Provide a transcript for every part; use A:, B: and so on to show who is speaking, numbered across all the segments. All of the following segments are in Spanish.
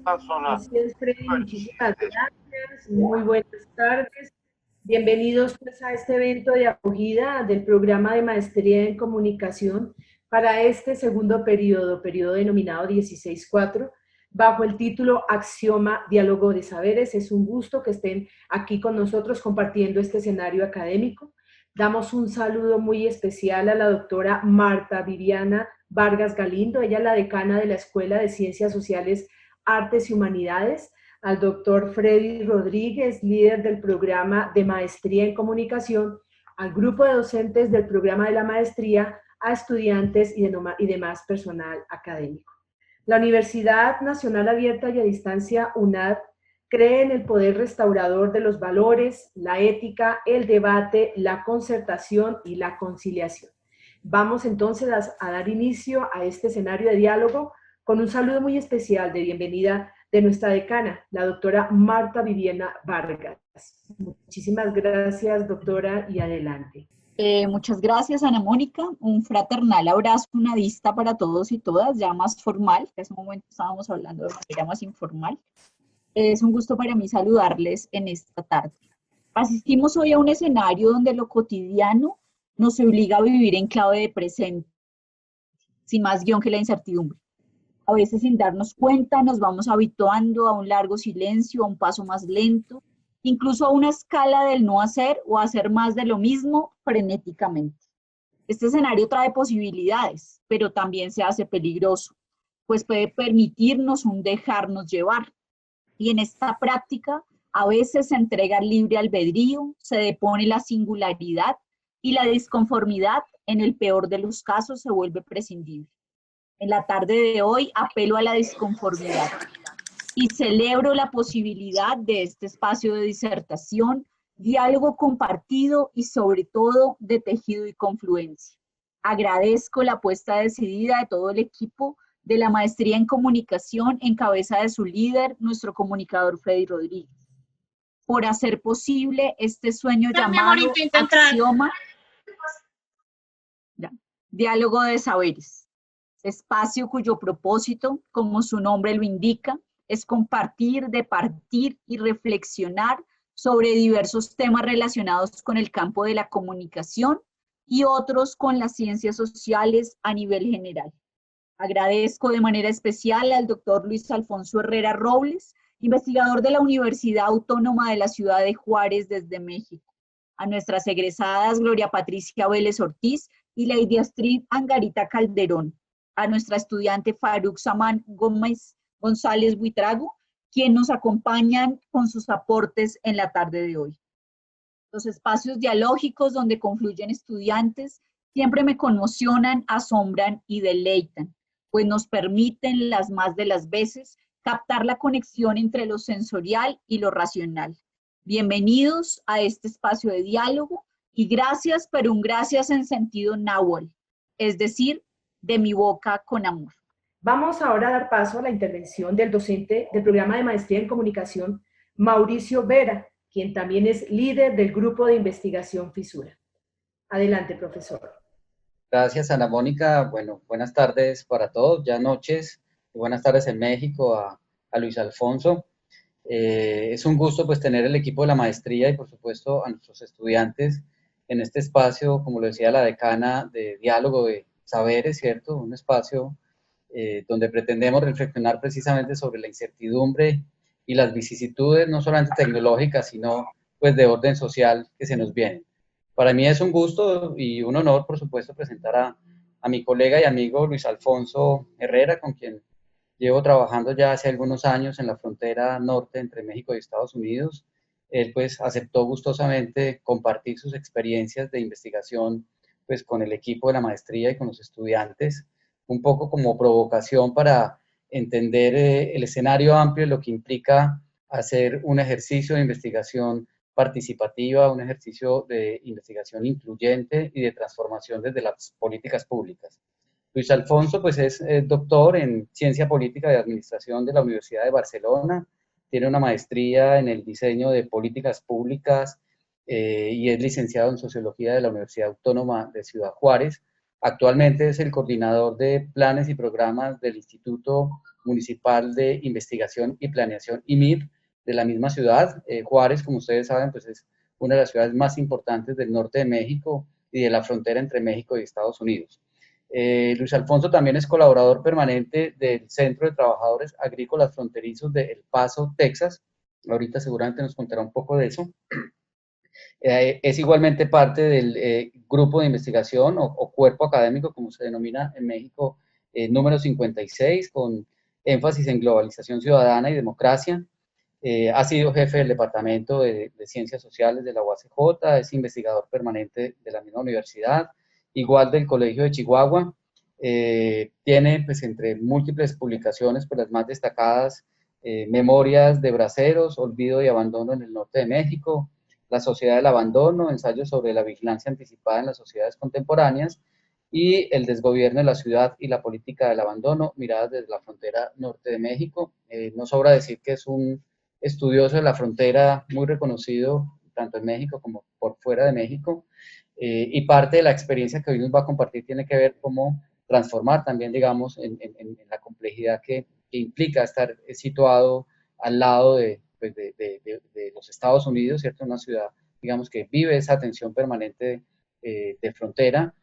A: Gracias, Freddy. Muchísimas gracias. Muy buenas tardes. Bienvenidos pues, a este evento de acogida del programa de maestría en comunicación para este segundo periodo denominado 16-4, bajo el título Axioma Diálogo de Saberes. Es un gusto que estén aquí con nosotros compartiendo este escenario académico. Damos un saludo muy especial a la doctora Marta Viviana Vargas Galindo, ella es la decana de la Escuela de Ciencias Sociales, Artes y Humanidades, al doctor Freddy Rodríguez, líder del programa de maestría en comunicación, al grupo de docentes del programa de la maestría, a estudiantes y demás personal académico. La Universidad Nacional Abierta y a Distancia UNAD cree en el poder restaurador de los valores, la ética, el debate, la concertación y la conciliación. Vamos entonces a dar inicio a este escenario de diálogo con un saludo muy especial de bienvenida de nuestra decana, la doctora Marta Viviana Vargas. Muchísimas gracias, doctora, y adelante.
B: Muchas gracias, Ana Mónica. Un fraternal abrazo unadista para todos y todas, ya más formal, que hace un momento estábamos hablando de manera más informal. Es un gusto para mí saludarles en esta tarde. Asistimos hoy a un escenario donde lo cotidiano nos obliga a vivir en clave de presente, sin más guión que la incertidumbre. A veces sin darnos cuenta nos vamos habituando a un largo silencio, a un paso más lento, incluso a una escala del no hacer o hacer más de lo mismo frenéticamente. Este escenario trae posibilidades, pero también se hace peligroso, pues puede permitirnos un dejarnos llevar. Y en esta práctica a veces se entrega libre albedrío, se depone la singularidad y la disconformidad, en el peor de los casos, se vuelve prescindible. En la tarde de hoy apelo a la disconformidad y celebro la posibilidad de este espacio de disertación, diálogo compartido y sobre todo de tejido y confluencia. Agradezco la apuesta decidida de todo el equipo de la maestría en comunicación en cabeza de su líder, nuestro comunicador Freddy Rodríguez, por hacer posible este sueño llamado Axioma, diálogo de saberes. Espacio cuyo propósito, como su nombre lo indica, es compartir, departir y reflexionar sobre diversos temas relacionados con el campo de la comunicación y otros con las ciencias sociales a nivel general. Agradezco de manera especial al doctor Luis Alfonso Herrera Robles, investigador de la Universidad Autónoma de la Ciudad de Juárez desde México, a nuestras egresadas Gloria Patricia Vélez Ortiz y Lady Astrid Angarita Calderón, a nuestra estudiante Faruk Saman Gómez González Buitrago, quien nos acompañan con sus aportes en la tarde de hoy. Los espacios dialógicos donde confluyen estudiantes siempre me conmocionan, asombran y deleitan, pues nos permiten las más de las veces captar la conexión entre lo sensorial y lo racional. Bienvenidos a este espacio de diálogo y gracias, pero un gracias en sentido náhuatl, es decir, de mi boca con amor.
A: Vamos ahora a dar paso a la intervención del docente del programa de maestría en comunicación, Mauricio Vera, quien también es líder del grupo de investigación Fisura. Adelante, profesor.
C: Gracias, Ana Mónica. Bueno, buenas tardes para todos, ya noches, y buenas tardes en México a Luis Alfonso. Es un gusto pues tener el equipo de la maestría y por supuesto a nuestros estudiantes en este espacio, como lo decía la decana, de diálogo de saberes, ¿cierto? Un espacio donde pretendemos reflexionar precisamente sobre la incertidumbre y las vicisitudes, no solamente tecnológicas, sino pues de orden social que se nos vienen. Para mí es un gusto y un honor, por supuesto, presentar a mi colega y amigo Luis Alfonso Herrera, con quien llevo trabajando ya hace algunos años en la frontera norte entre México y Estados Unidos. Él pues aceptó gustosamente compartir sus experiencias de investigación pues con el equipo de la maestría y con los estudiantes, un poco como provocación para entender el escenario amplio, lo que implica hacer un ejercicio de investigación participativa, un ejercicio de investigación incluyente y de transformación desde las políticas públicas. Luis Alfonso pues es doctor en Ciencia Política y Administración de la Universidad de Barcelona, tiene una maestría en el diseño de políticas públicas y es licenciado en Sociología de la Universidad Autónoma de Ciudad Juárez. Actualmente es el coordinador de planes y programas del Instituto Municipal de Investigación y Planeación, IMIP, de la misma ciudad. Juárez, como ustedes saben, pues es una de las ciudades más importantes del norte de México y de la frontera entre México y Estados Unidos. Luis Alfonso también es colaborador permanente del Centro de Trabajadores Agrícolas Fronterizos de El Paso, Texas. Ahorita seguramente nos contará un poco de eso. Es igualmente parte del grupo de investigación o cuerpo académico, como se denomina en México, número 56, con énfasis en globalización ciudadana y democracia. Ha sido jefe del Departamento de Ciencias Sociales de la UACJ, es investigador permanente de la misma universidad, igual del Colegio de Chihuahua. Tiene, pues, entre múltiples publicaciones, pues las más destacadas, Memorias de Braceros, Olvido y Abandono en el Norte de México, La Sociedad del Abandono, ensayos sobre la vigilancia anticipada en las sociedades contemporáneas, y El desgobierno de la ciudad y la política del abandono, miradas desde la frontera norte de México. No sobra decir que es un estudioso de la frontera muy reconocido, tanto en México como por fuera de México, y parte de la experiencia que hoy nos va a compartir tiene que ver cómo transformar también, digamos, en la complejidad que implica estar situado al lado pues de los Estados Unidos, ¿cierto? Una ciudad, digamos, que vive esa tensión permanente de frontera,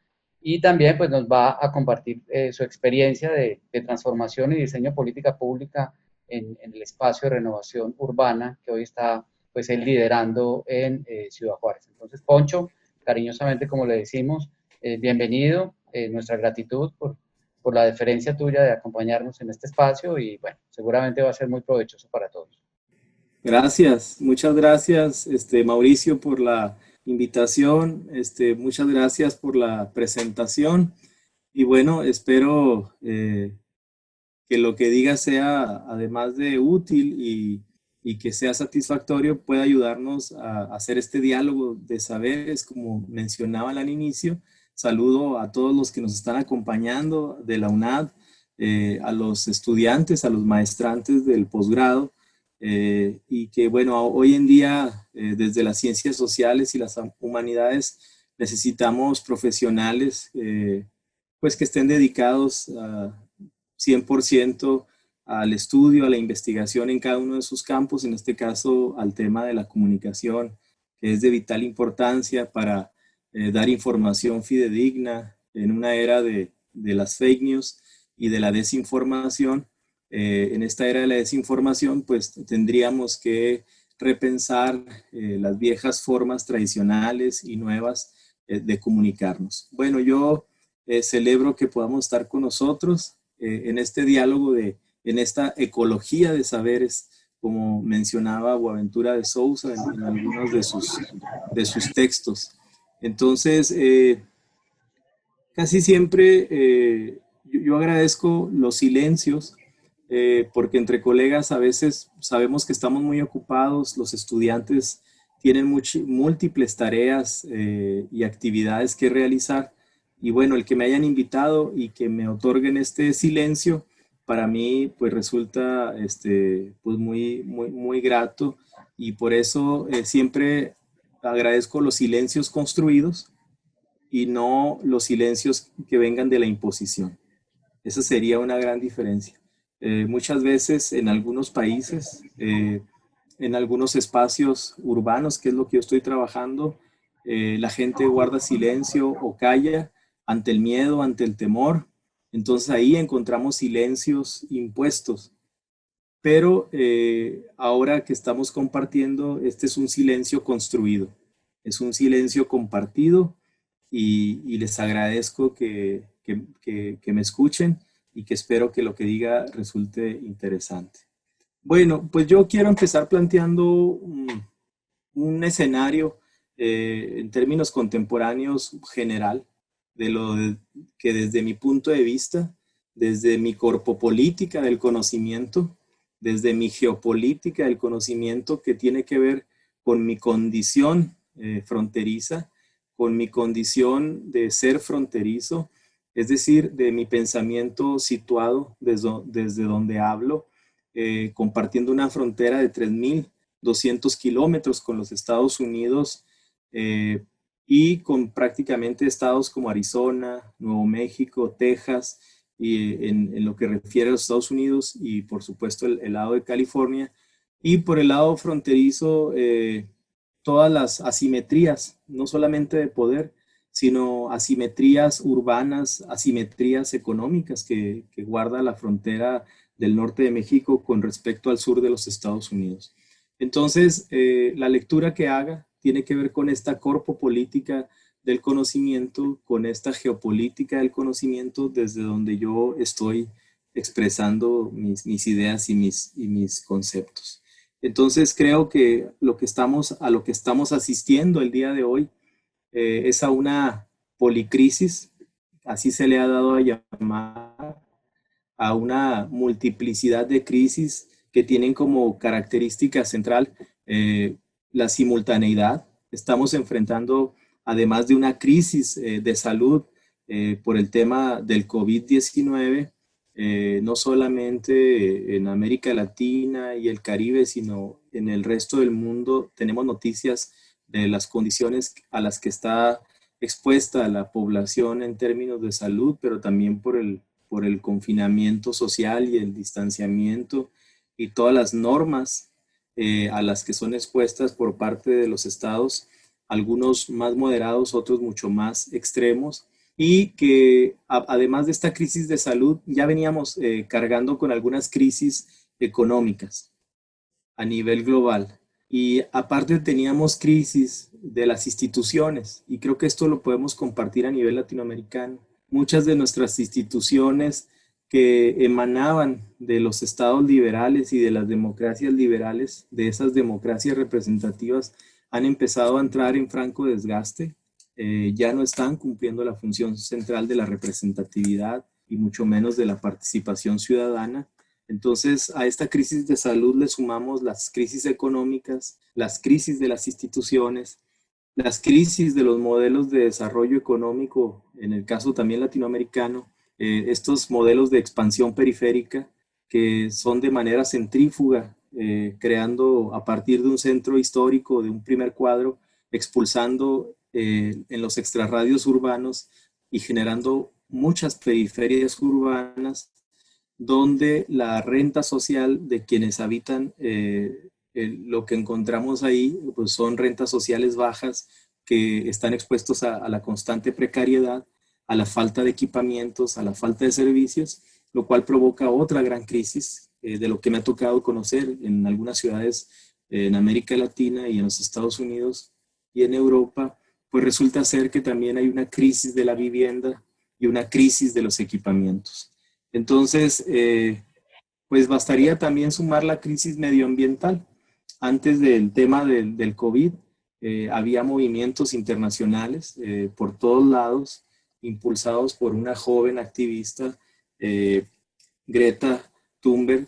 C: y también pues nos va a compartir su experiencia de transformación y diseño de política pública en el espacio de renovación urbana que hoy está pues él liderando en Ciudad Juárez. Entonces, Poncho, cariñosamente como le decimos, bienvenido, nuestra gratitud por la deferencia tuya de acompañarnos en este espacio, y bueno, seguramente va a ser muy provechoso para todos.
D: Gracias, muchas gracias, Mauricio, por la invitación, muchas gracias por la presentación, y bueno, espero que lo que diga sea, además de útil y que sea satisfactorio, pueda ayudarnos a hacer este diálogo de saberes, como mencionaban al inicio. Saludo a todos los que nos están acompañando de la UNAD, a los estudiantes, a los maestrantes del posgrado, y que bueno, hoy en día desde las ciencias sociales y las humanidades necesitamos profesionales pues que estén dedicados a 100% al estudio, a la investigación en cada uno de sus campos, en este caso al tema de la comunicación, que es de vital importancia para dar información fidedigna en una era de las fake news y de la desinformación. En esta era de la desinformación, pues tendríamos que repensar las viejas formas tradicionales y nuevas de comunicarnos. Bueno, yo celebro que podamos estar con nosotros en este diálogo, en esta ecología de saberes, como mencionaba Boaventura de Sousa en algunos de sus textos. Entonces, casi siempre yo agradezco los silencios, porque entre colegas a veces sabemos que estamos muy ocupados, los estudiantes tienen múltiples tareas y actividades que realizar, y bueno, el que me hayan invitado y que me otorguen este silencio, para mí pues resulta pues muy grato, y por eso siempre agradezco los silencios construidos y no los silencios que vengan de la imposición. Esa sería una gran diferencia. Muchas veces en algunos países, en algunos espacios urbanos, que es lo que yo estoy trabajando, la gente guarda silencio o calla ante el miedo, ante el temor. Entonces ahí encontramos silencios impuestos. Pero ahora que estamos compartiendo, este es un silencio construido, es un silencio compartido, y les agradezco que me escuchen, y que espero que lo que diga resulte interesante. Bueno, pues yo quiero empezar planteando un escenario en términos contemporáneos general, de lo que desde mi punto de vista, desde mi corpopolítica del conocimiento, desde mi geopolítica del conocimiento, que tiene que ver con mi condición fronteriza, con mi condición de ser fronterizo, es decir, de mi pensamiento situado desde donde hablo, compartiendo una frontera de 3.200 kilómetros con los Estados Unidos, y con prácticamente estados como Arizona, Nuevo México, Texas y en lo que refiere a los Estados Unidos y por supuesto el lado de California. Y por el lado fronterizo, todas las asimetrías, no solamente de poder, sino asimetrías urbanas, asimetrías económicas que guarda la frontera del norte de México con respecto al sur de los Estados Unidos. Entonces, la lectura que haga tiene que ver con esta corpopolítica del conocimiento, con esta geopolítica del conocimiento, desde donde yo estoy expresando mis ideas y mis conceptos. Entonces, creo que a lo que estamos asistiendo el día de hoy es a una policrisis, así se le ha dado a llamar, a una multiplicidad de crisis que tienen como característica central la simultaneidad. Estamos enfrentando, además de una crisis de salud por el tema del COVID-19, no solamente en América Latina y el Caribe, sino en el resto del mundo, tenemos noticias de las condiciones a las que está expuesta la población en términos de salud, pero también por el confinamiento social y el distanciamiento y todas las normas a las que son expuestas por parte de los estados, algunos más moderados, otros mucho más extremos, y que además de esta crisis de salud ya veníamos cargando con algunas crisis económicas a nivel global. Y aparte teníamos crisis de las instituciones, y creo que esto lo podemos compartir a nivel latinoamericano. Muchas de nuestras instituciones que emanaban de los estados liberales y de las democracias liberales, de esas democracias representativas, han empezado a entrar en franco desgaste. Ya no están cumpliendo la función central de la representatividad y mucho menos de la participación ciudadana. Entonces, a esta crisis de salud le sumamos las crisis económicas, las crisis de las instituciones, las crisis de los modelos de desarrollo económico, en el caso también latinoamericano, estos modelos de expansión periférica que son de manera centrífuga, creando a partir de un centro histórico, de un primer cuadro, expulsando en los extrarradios urbanos y generando muchas periferias urbanas donde la renta social de quienes habitan lo que encontramos ahí pues son rentas sociales bajas que están expuestos a la constante precariedad, a la falta de equipamientos, a la falta de servicios, lo cual provoca otra gran crisis de lo que me ha tocado conocer en algunas ciudades en América Latina y en los Estados Unidos y en Europa, pues resulta ser que también hay una crisis de la vivienda y una crisis de los equipamientos. Entonces, pues bastaría también sumar la crisis medioambiental. Antes del tema del COVID, había movimientos internacionales por todos lados, impulsados por una joven activista, Greta Thunberg,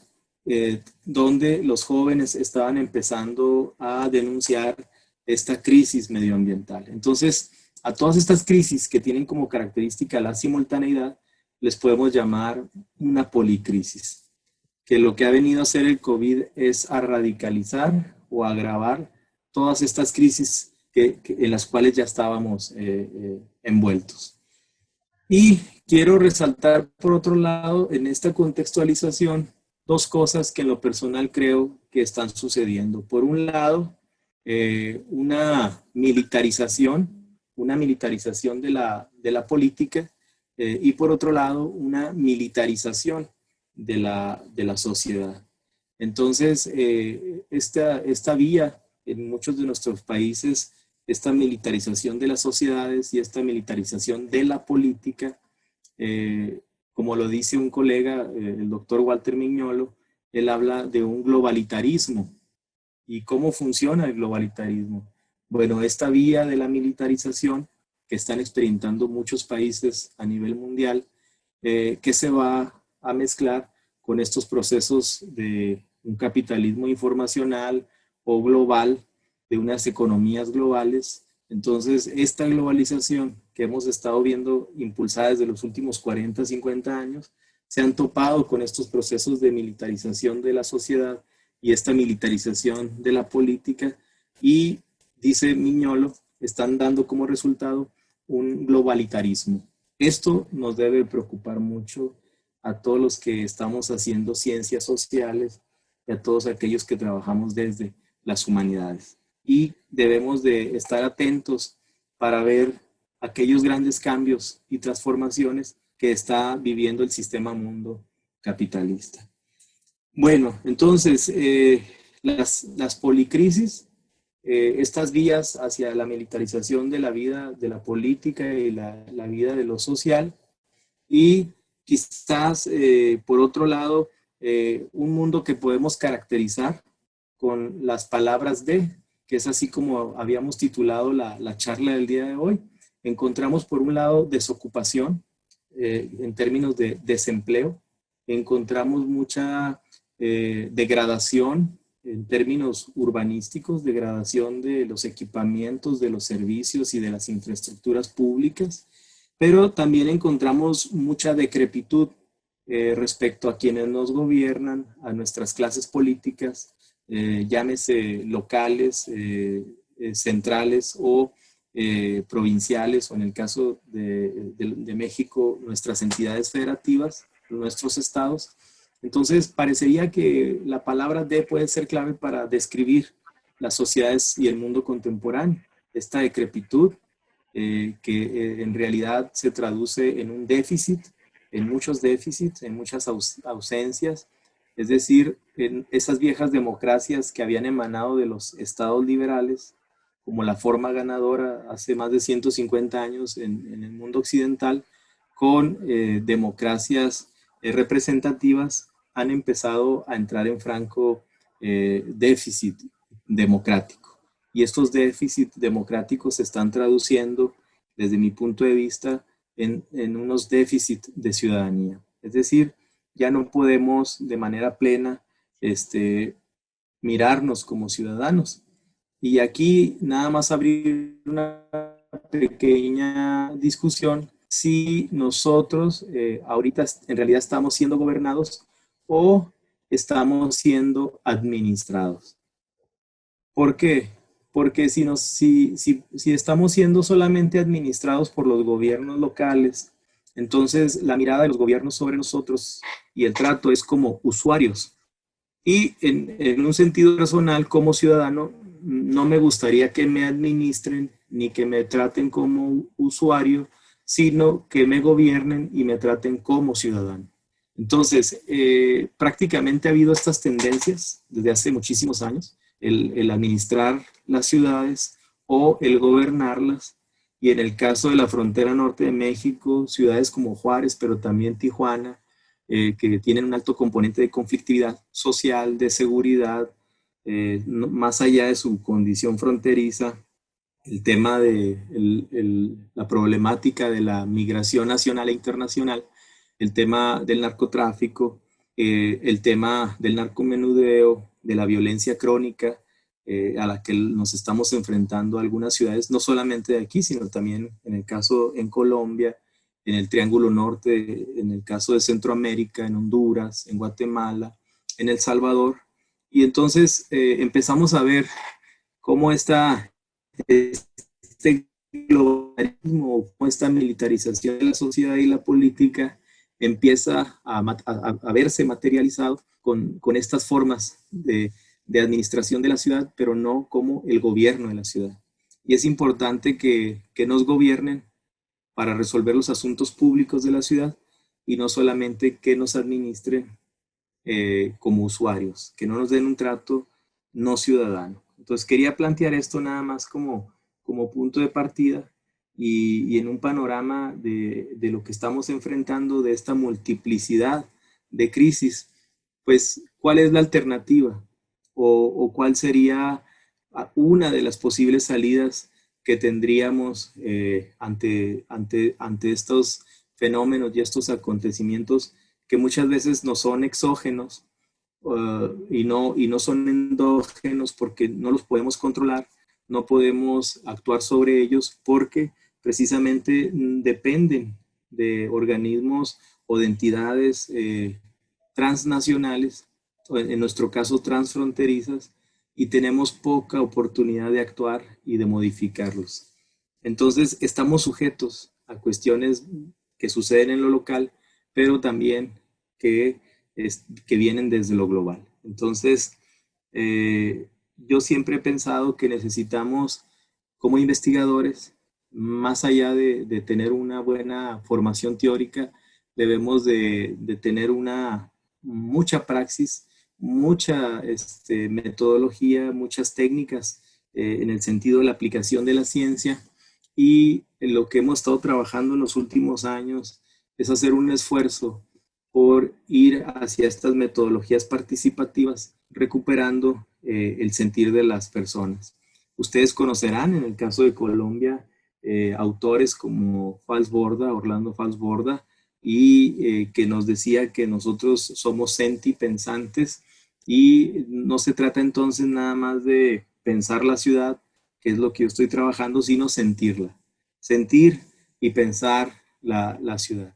D: donde los jóvenes estaban empezando a denunciar esta crisis medioambiental. Entonces, a todas estas crisis que tienen como característica la simultaneidad, les podemos llamar una policrisis, que lo que ha venido a hacer el COVID es a radicalizar o agravar todas estas crisis en las cuales ya estábamos envueltos. Y quiero resaltar, por otro lado, en esta contextualización, dos cosas que en lo personal creo que están sucediendo. Por un lado, una militarización de la política, y por otro lado, una militarización de la sociedad. Entonces, esta vía en muchos de nuestros países, esta militarización de las sociedades y esta militarización de la política, como lo dice un colega, el doctor Walter Mignolo, él habla de un globalitarismo. ¿Y cómo funciona el globalitarismo? Bueno, esta vía de la militarización que están experimentando muchos países a nivel mundial, que se va a mezclar con estos procesos de un capitalismo informacional o global, de unas economías globales. Entonces, esta globalización que hemos estado viendo impulsada desde los últimos 40, 50 años, se han topado con estos procesos de militarización de la sociedad y esta militarización de la política, y, dice Mignolo, están dando como resultado un globalitarismo. Esto nos debe preocupar mucho a todos los que estamos haciendo ciencias sociales y a todos aquellos que trabajamos desde las humanidades. Y debemos de estar atentos para ver aquellos grandes cambios y transformaciones que está viviendo el sistema mundo capitalista. Bueno, entonces, las policrisis, estas vías hacia la militarización de la vida, de la política y la vida de lo social, y quizás, por otro lado, un mundo que podemos caracterizar con las palabras de, que es así como habíamos titulado la charla del día de hoy. Encontramos, por un lado, desocupación, en términos de desempleo. Encontramos mucha degradación en términos urbanísticos, degradación de los equipamientos, de los servicios y de las infraestructuras públicas, pero también encontramos mucha decrepitud respecto a quienes nos gobiernan, a nuestras clases políticas, llámese locales, centrales o provinciales, o en el caso de México, nuestras entidades federativas, nuestros estados. Entonces, parecería que la palabra de puede ser clave para describir las sociedades y el mundo contemporáneo. Esta decrepitud que en realidad se traduce en un déficit, en muchos déficits, en muchas ausencias, es decir, en esas viejas democracias que habían emanado de los estados liberales, como la forma ganadora hace más de 150 años en el mundo occidental, con democracias representativas, han empezado a entrar en franco déficit democrático. Y estos déficits democráticos se están traduciendo, desde mi punto de vista, en unos déficits de ciudadanía. Es decir, ya no podemos de manera plena mirarnos como ciudadanos. Y aquí nada más abrir una pequeña discusión si nosotros ahorita en realidad estamos siendo gobernados o estamos siendo administrados. ¿Por qué? Porque si estamos siendo solamente administrados por los gobiernos locales, entonces la mirada de los gobiernos sobre nosotros y el trato es como usuarios. Y en un sentido personal, como ciudadano, no me gustaría que me administren ni que me traten como usuario, sino que me gobiernen y me traten como ciudadano. Entonces, prácticamente ha habido estas tendencias desde hace muchísimos años, el administrar las ciudades o el gobernarlas. Y en el caso de la frontera norte de México, ciudades como Juárez, pero también Tijuana, que tienen un alto componente de conflictividad social, de seguridad, más allá de su condición fronteriza, el tema de la problemática de la migración nacional e internacional, el tema del narcotráfico, el tema del narcomenudeo, de la violencia crónica a la que nos estamos enfrentando algunas ciudades, no solamente de aquí, sino también en el caso en Colombia, en el Triángulo Norte, en el caso de Centroamérica, en Honduras, en Guatemala, en El Salvador. Y entonces empezamos a ver cómo este globalismo, cómo esta militarización de la sociedad y la política empieza a verse materializado con estas formas de administración de la ciudad, pero no como el gobierno de la ciudad. Y es importante que nos gobiernen para resolver los asuntos públicos de la ciudad y no solamente que nos administren como usuarios, que no nos den un trato no ciudadano. Entonces quería plantear esto nada más como punto de partida y en un panorama de lo que estamos enfrentando, de esta multiplicidad de crisis, pues ¿cuál es la alternativa? O ¿cuál sería una de las posibles salidas que tendríamos ante estos fenómenos y estos acontecimientos que muchas veces no son exógenos y no son endógenos porque no los podemos controlar, no podemos actuar sobre ellos porque precisamente dependen de organismos o de entidades transnacionales, en nuestro caso transfronterizas, y tenemos poca oportunidad de actuar y de modificarlos. Entonces estamos sujetos a cuestiones que suceden en lo local, pero también que vienen desde lo global. Entonces, yo siempre he pensado que necesitamos, como investigadores, más allá de tener una buena formación teórica, debemos de tener mucha praxis, mucha metodología, muchas técnicas en el sentido de la aplicación de la ciencia. Y en lo que hemos estado trabajando en los últimos años es hacer un esfuerzo por ir hacia estas metodologías participativas, recuperando el sentir de las personas. Ustedes conocerán, en el caso de Colombia, autores como Orlando Falsborda, y que nos decía que nosotros somos sentipensantes, y no se trata entonces nada más de pensar la ciudad, que es lo que yo estoy trabajando, sino sentirla. Sentir y pensar la ciudad.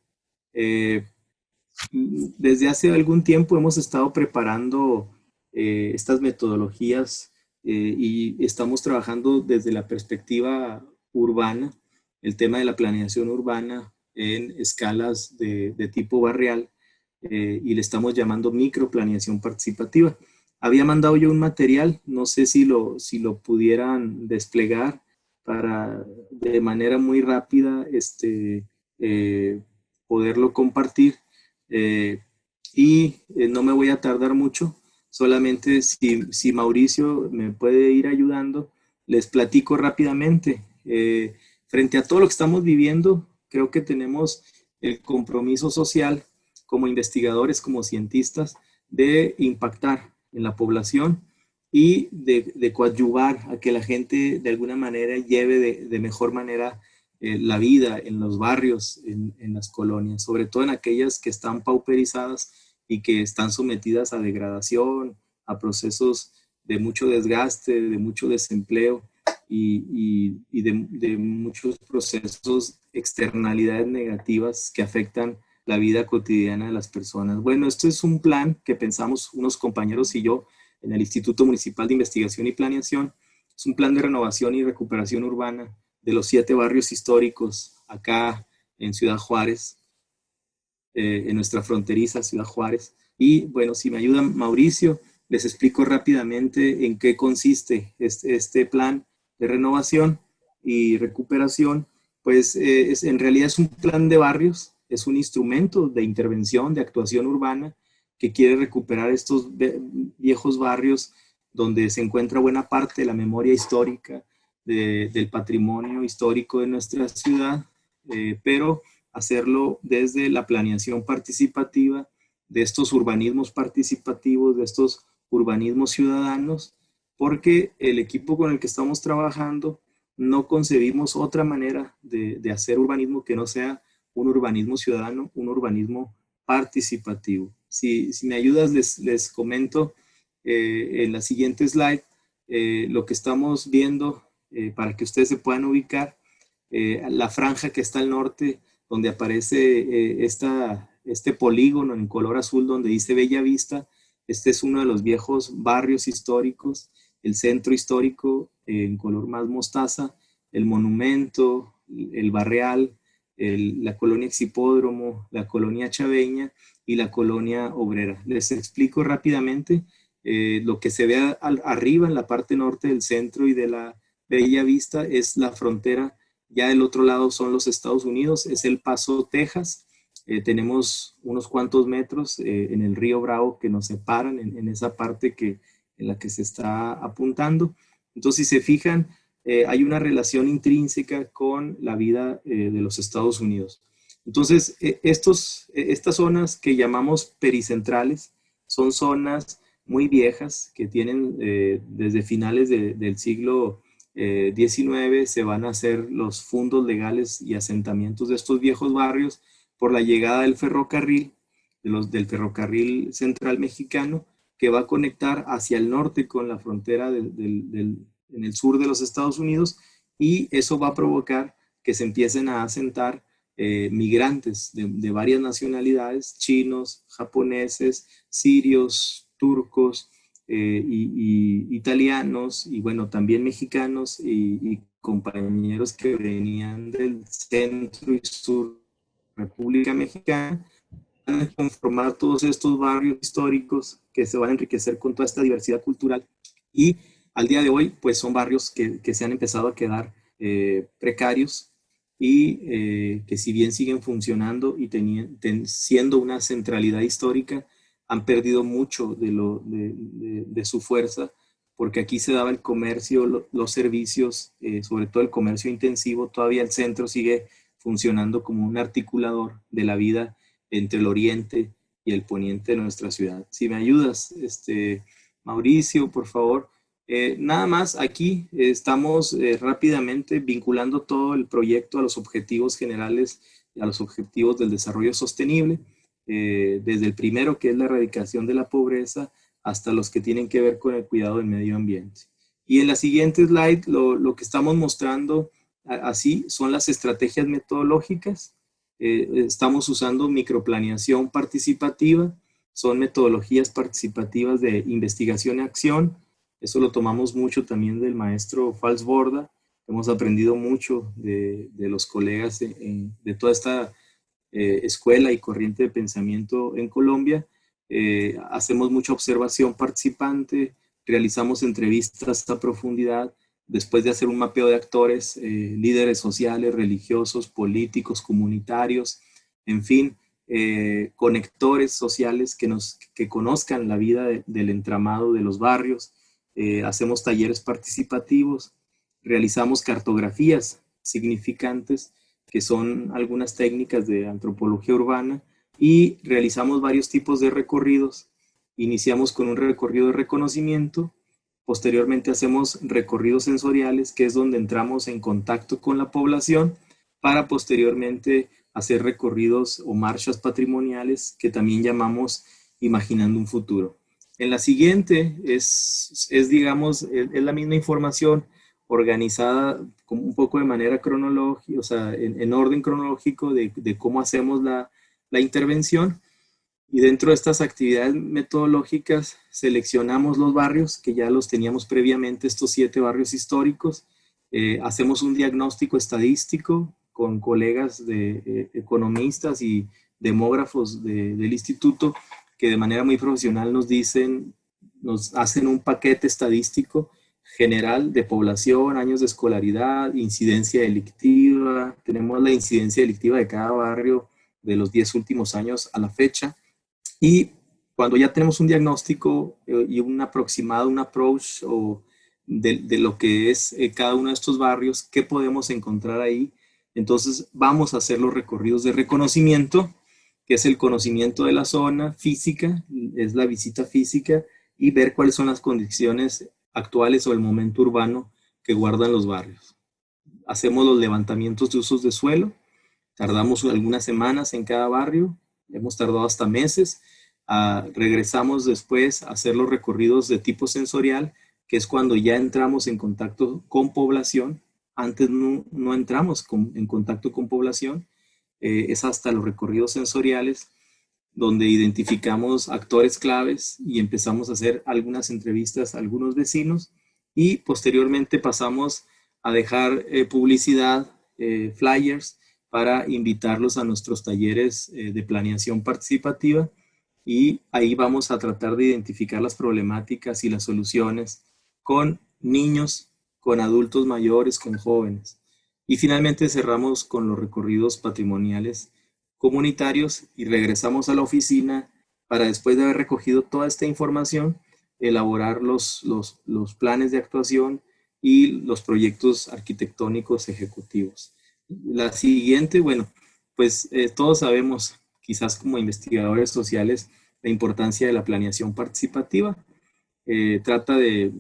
D: Desde hace algún tiempo hemos estado preparando estas metodologías y estamos trabajando desde la perspectiva urbana, el tema de la planeación urbana en escalas de tipo barrial, y le estamos llamando microplaneación participativa. Había mandado yo un material, no sé si lo pudieran desplegar para de manera muy rápida poderlo compartir. No me voy a tardar mucho, solamente si Mauricio me puede ir ayudando, les platico rápidamente. Frente a todo lo que estamos viviendo, creo que tenemos el compromiso social como investigadores, como cientistas, de impactar en la población y de coadyuvar a que la gente de alguna manera lleve de mejor manera la vida en los barrios, en las colonias, sobre todo en aquellas que están pauperizadas y que están sometidas a degradación, a procesos de mucho desgaste, de mucho desempleo y de muchos procesos, externalidades negativas que afectan la vida cotidiana de las personas. Bueno, esto es un plan que pensamos unos compañeros y yo en el Instituto Municipal de Investigación y Planeación. Es un plan de renovación y recuperación urbana de los 7 barrios históricos acá en Ciudad Juárez, en nuestra fronteriza Ciudad Juárez. Y bueno, si me ayuda Mauricio, les explico rápidamente en qué consiste este plan de renovación y recuperación. Pues en realidad es un plan de barrios, es un instrumento de intervención, de actuación urbana que quiere recuperar estos viejos barrios donde se encuentra buena parte de la memoria histórica, del patrimonio histórico de nuestra ciudad, pero hacerlo desde la planeación participativa, de estos urbanismos participativos, de estos urbanismos ciudadanos, porque el equipo con el que estamos trabajando no concebimos otra manera de hacer urbanismo que no sea un urbanismo ciudadano, un urbanismo participativo. Si me ayudas, les comento en la siguiente slide lo que estamos viendo para que ustedes se puedan ubicar. La franja que está al norte, donde aparece este polígono en color azul donde dice Bella Vista. Este es uno de los viejos barrios históricos, el centro histórico en color más mostaza, el monumento, el barrial, la colonia Exhipódromo, la colonia Chaveña y la colonia Obrera. Les explico rápidamente lo que se ve arriba en la parte norte del centro y de la Bella Vista es la frontera. Ya del otro lado son los Estados Unidos, es El Paso, Texas. Tenemos unos cuantos metros en el río Bravo que nos separan en esa parte en la que se está apuntando. Entonces, si se fijan, hay una relación intrínseca con la vida de los Estados Unidos. Entonces, estas zonas que llamamos pericentrales son zonas muy viejas que tienen desde finales del siglo XIX se van a hacer los fundos legales y asentamientos de estos viejos barrios por la llegada del ferrocarril, del ferrocarril central mexicano, que va a conectar hacia el norte con la frontera en el sur de los Estados Unidos, y eso va a provocar que se empiecen a asentar migrantes de varias nacionalidades, chinos, japoneses, sirios, turcos, y italianos, y bueno, también mexicanos y compañeros que venían del centro y sur República Mexicana, a conformar todos estos barrios históricos que se van a enriquecer con toda esta diversidad cultural. Y al día de hoy, pues son barrios que se han empezado a quedar precarios y que si bien siguen funcionando y siendo una centralidad histórica, han perdido mucho de su fuerza, porque aquí se daba el comercio, los servicios, sobre todo el comercio intensivo. Todavía el centro sigue funcionando como un articulador de la vida entre el oriente y el poniente de nuestra ciudad. Si me ayudas, Mauricio, por favor. Nada más, aquí estamos rápidamente vinculando todo el proyecto a los objetivos generales y a los objetivos del desarrollo sostenible, desde el primero, que es la erradicación de la pobreza, hasta los que tienen que ver con el cuidado del medio ambiente. Y en la siguiente slide, lo que estamos mostrando así son las estrategias metodológicas. Estamos usando microplaneación participativa, son metodologías participativas de investigación y acción. Eso lo tomamos mucho también del maestro Falsborda. Hemos aprendido mucho de los colegas de toda esta escuela y corriente de pensamiento en Colombia. Hacemos mucha observación participante, realizamos entrevistas a profundidad, después de hacer un mapeo de actores, líderes sociales, religiosos, políticos, comunitarios, en fin, conectores sociales que conozcan la vida del entramado de los barrios. Hacemos talleres participativos, realizamos cartografías significantes, que son algunas técnicas de antropología urbana, y realizamos varios tipos de recorridos. Iniciamos con un recorrido de reconocimiento, posteriormente hacemos recorridos sensoriales, que es donde entramos en contacto con la población, para posteriormente hacer recorridos o marchas patrimoniales, que también llamamos Imaginando un Futuro. En la siguiente es la misma información organizada como un poco de manera cronológica, o sea, en orden cronológico de cómo hacemos la intervención. Y dentro de estas actividades metodológicas seleccionamos los barrios, que ya los teníamos previamente, estos 7 barrios históricos. Hacemos un diagnóstico estadístico con colegas de economistas y demógrafos del instituto, que de manera muy profesional nos hacen un paquete estadístico general de población, años de escolaridad, incidencia delictiva. Tenemos la incidencia delictiva de cada barrio de los 10 últimos años a la fecha. Y cuando ya tenemos un diagnóstico y un aproximado, un approach de lo que es cada uno de estos barrios, qué podemos encontrar ahí, entonces vamos a hacer los recorridos de reconocimiento, que es el conocimiento de la zona física, es la visita física, y ver cuáles son las condiciones actuales o el momento urbano que guardan los barrios. Hacemos los levantamientos de usos de suelo, tardamos algunas semanas en cada barrio, hemos tardado hasta meses. Regresamos después a hacer los recorridos de tipo sensorial, que es cuando ya entramos en contacto con población. Antes no entramos en contacto con población. Es hasta los recorridos sensoriales, donde identificamos actores claves y empezamos a hacer algunas entrevistas a algunos vecinos, y posteriormente pasamos a dejar publicidad, flyers, para invitarlos a nuestros talleres de planeación participativa, y ahí vamos a tratar de identificar las problemáticas y las soluciones con niños, con adultos mayores, con jóvenes. Y finalmente cerramos con los recorridos patrimoniales comunitarios y regresamos a la oficina para, después de haber recogido toda esta información, elaborar los planes de actuación y los proyectos arquitectónicos ejecutivos. La siguiente, bueno, pues todos sabemos, quizás como investigadores sociales, la importancia de la planeación participativa. Trata de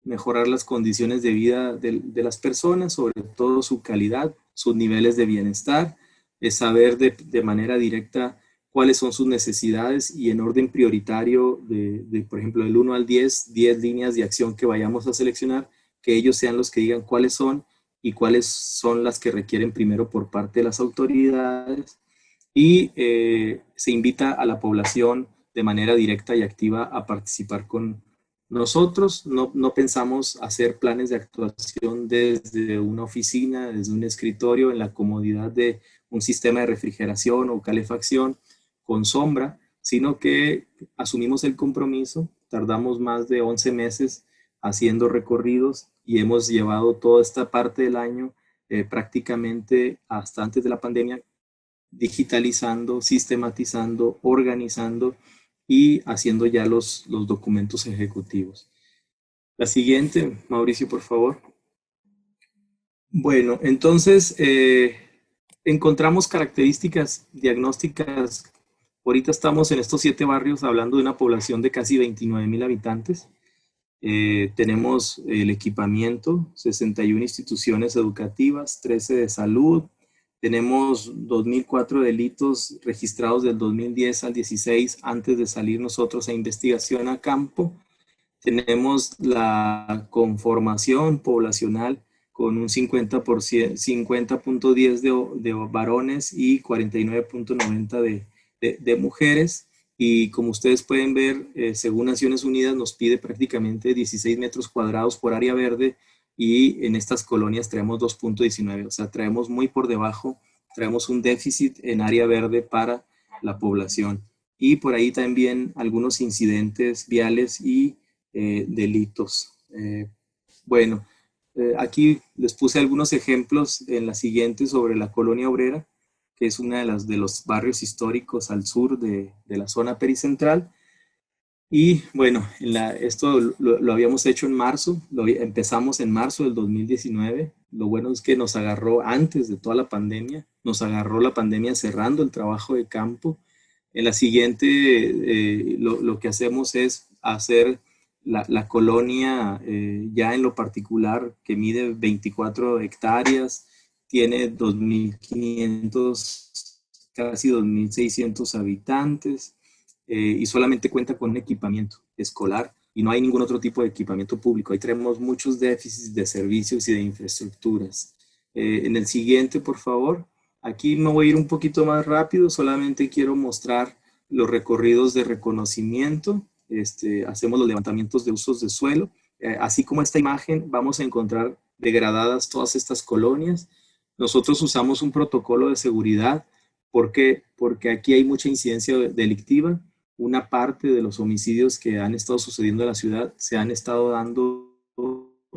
D: mejorar las condiciones de vida de las personas, sobre todo su calidad, sus niveles de bienestar, saber de manera directa cuáles son sus necesidades, y en orden prioritario por ejemplo, del 1 al 10 líneas de acción que vayamos a seleccionar, que ellos sean los que digan cuáles son y cuáles son las que requieren primero por parte de las autoridades. Y se invita a la población de manera directa y activa a participar con nosotros. No pensamos hacer planes de actuación desde una oficina, desde un escritorio, en la comodidad de un sistema de refrigeración o calefacción, con sombra, sino que asumimos el compromiso, tardamos más de 11 meses haciendo recorridos y hemos llevado toda esta parte del año prácticamente hasta antes de la pandemia, digitalizando, sistematizando, organizando y haciendo ya los documentos ejecutivos. La siguiente, Mauricio, por favor. Bueno, entonces encontramos características diagnósticas. Ahorita estamos en estos 7 barrios hablando de una población de casi 29,000 habitantes. Tenemos el equipamiento, 61 instituciones educativas, 13 de salud. Tenemos 2.004 delitos registrados del 2010 al 16 antes de salir nosotros a investigación a campo. Tenemos la conformación poblacional con un 50.10 de varones y 49.90 de mujeres. Y como ustedes pueden ver, según Naciones Unidas nos pide prácticamente 16 metros cuadrados por área verde y en estas colonias traemos 2.19, o sea, traemos muy por debajo, traemos un déficit en área verde para la población. Y por ahí también algunos incidentes viales y delitos. Bueno, aquí les puse algunos ejemplos en la siguiente sobre la Colonia Obrera, que es una de los barrios históricos al sur de la zona pericentral. Y bueno, esto lo habíamos hecho en marzo, empezamos en marzo del 2019. Lo bueno es que nos agarró antes de toda la pandemia, nos agarró la pandemia cerrando el trabajo de campo. En la siguiente, lo que hacemos es hacer la colonia ya en lo particular, que mide 24 hectáreas, tiene 2.500, casi 2.600 habitantes y solamente cuenta con un equipamiento escolar y no hay ningún otro tipo de equipamiento público. Ahí tenemos muchos déficits de servicios y de infraestructuras. En el siguiente, por favor. Aquí me voy a ir un poquito más rápido, solamente quiero mostrar los recorridos de reconocimiento. Hacemos los levantamientos de usos de suelo. Así como esta imagen, vamos a encontrar degradadas todas estas colonias. Nosotros usamos un protocolo de seguridad. ¿Por qué? Porque aquí hay mucha incidencia delictiva. Una parte de los homicidios que han estado sucediendo en la ciudad se han estado dando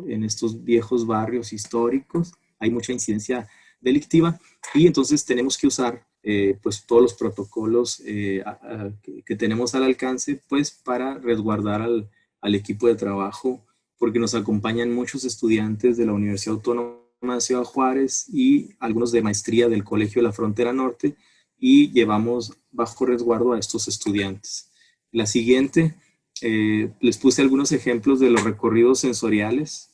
D: en estos viejos barrios históricos. Hay mucha incidencia delictiva y entonces tenemos que usar pues todos los protocolos que tenemos al alcance pues para resguardar al equipo de trabajo, porque nos acompañan muchos estudiantes de la Universidad Autónoma de Ciudad Juárez y algunos de maestría del Colegio de la Frontera Norte y llevamos bajo resguardo a estos estudiantes. La siguiente, les puse algunos ejemplos de los recorridos sensoriales.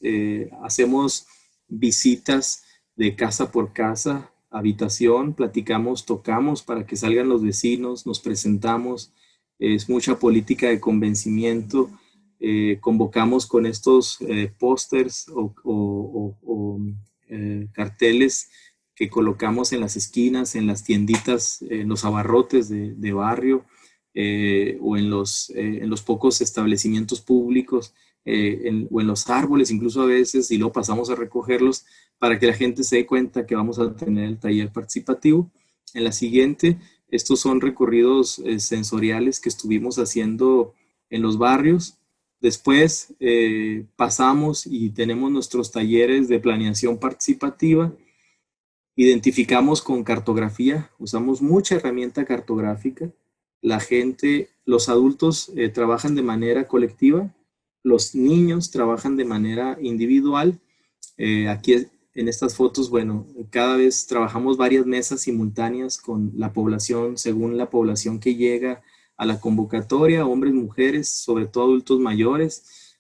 D: Hacemos visitas de casa por casa, habitación, platicamos, tocamos para que salgan los vecinos, nos presentamos, es mucha política de convencimiento, convocamos con estos pósters o carteles que colocamos en las esquinas, en las tienditas, en los abarrotes de barrio o en los pocos establecimientos públicos o en los árboles, incluso a veces, y luego pasamos a recogerlos para que la gente se dé cuenta que vamos a tener el taller participativo. En la siguiente, estos son recorridos sensoriales que estuvimos haciendo en los barrios. Después pasamos y tenemos nuestros talleres de planeación participativa. Identificamos con cartografía, usamos mucha herramienta cartográfica. La gente, los adultos trabajan de manera colectiva, los niños trabajan de manera individual. Aquí en estas fotos, bueno, cada vez trabajamos varias mesas simultáneas con la población, según la población que llega a la convocatoria, hombres, mujeres, sobre todo adultos mayores,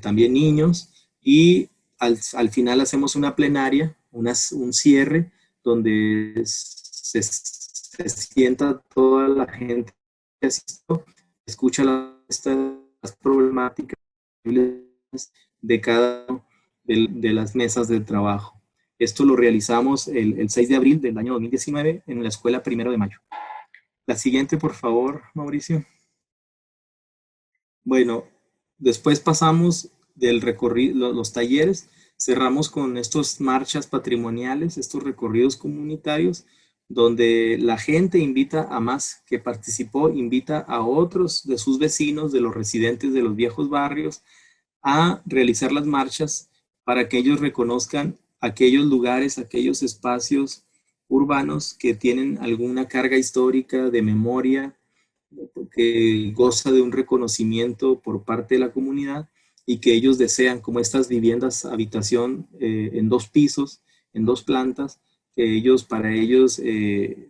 D: también niños, y al final hacemos una plenaria, un cierre, donde se sienta toda la gente que asistió, escucha las problemáticas de cada una de las mesas de trabajo. Esto lo realizamos el 6 de abril del año 2019 en la Escuela 1 de Mayo. La siguiente, por favor, Mauricio. Bueno, después pasamos del recorrido, los talleres, cerramos con estas marchas patrimoniales, estos recorridos comunitarios, donde la gente invita a más que participó, invita a otros de sus vecinos, de los residentes de los viejos barrios, a realizar las marchas para que ellos reconozcan aquellos lugares, aquellos espacios urbanos que tienen alguna carga histórica de memoria, que goza de un reconocimiento por parte de la comunidad y que ellos desean, como estas viviendas habitación en 2 pisos, en 2 plantas, que ellos, para ellos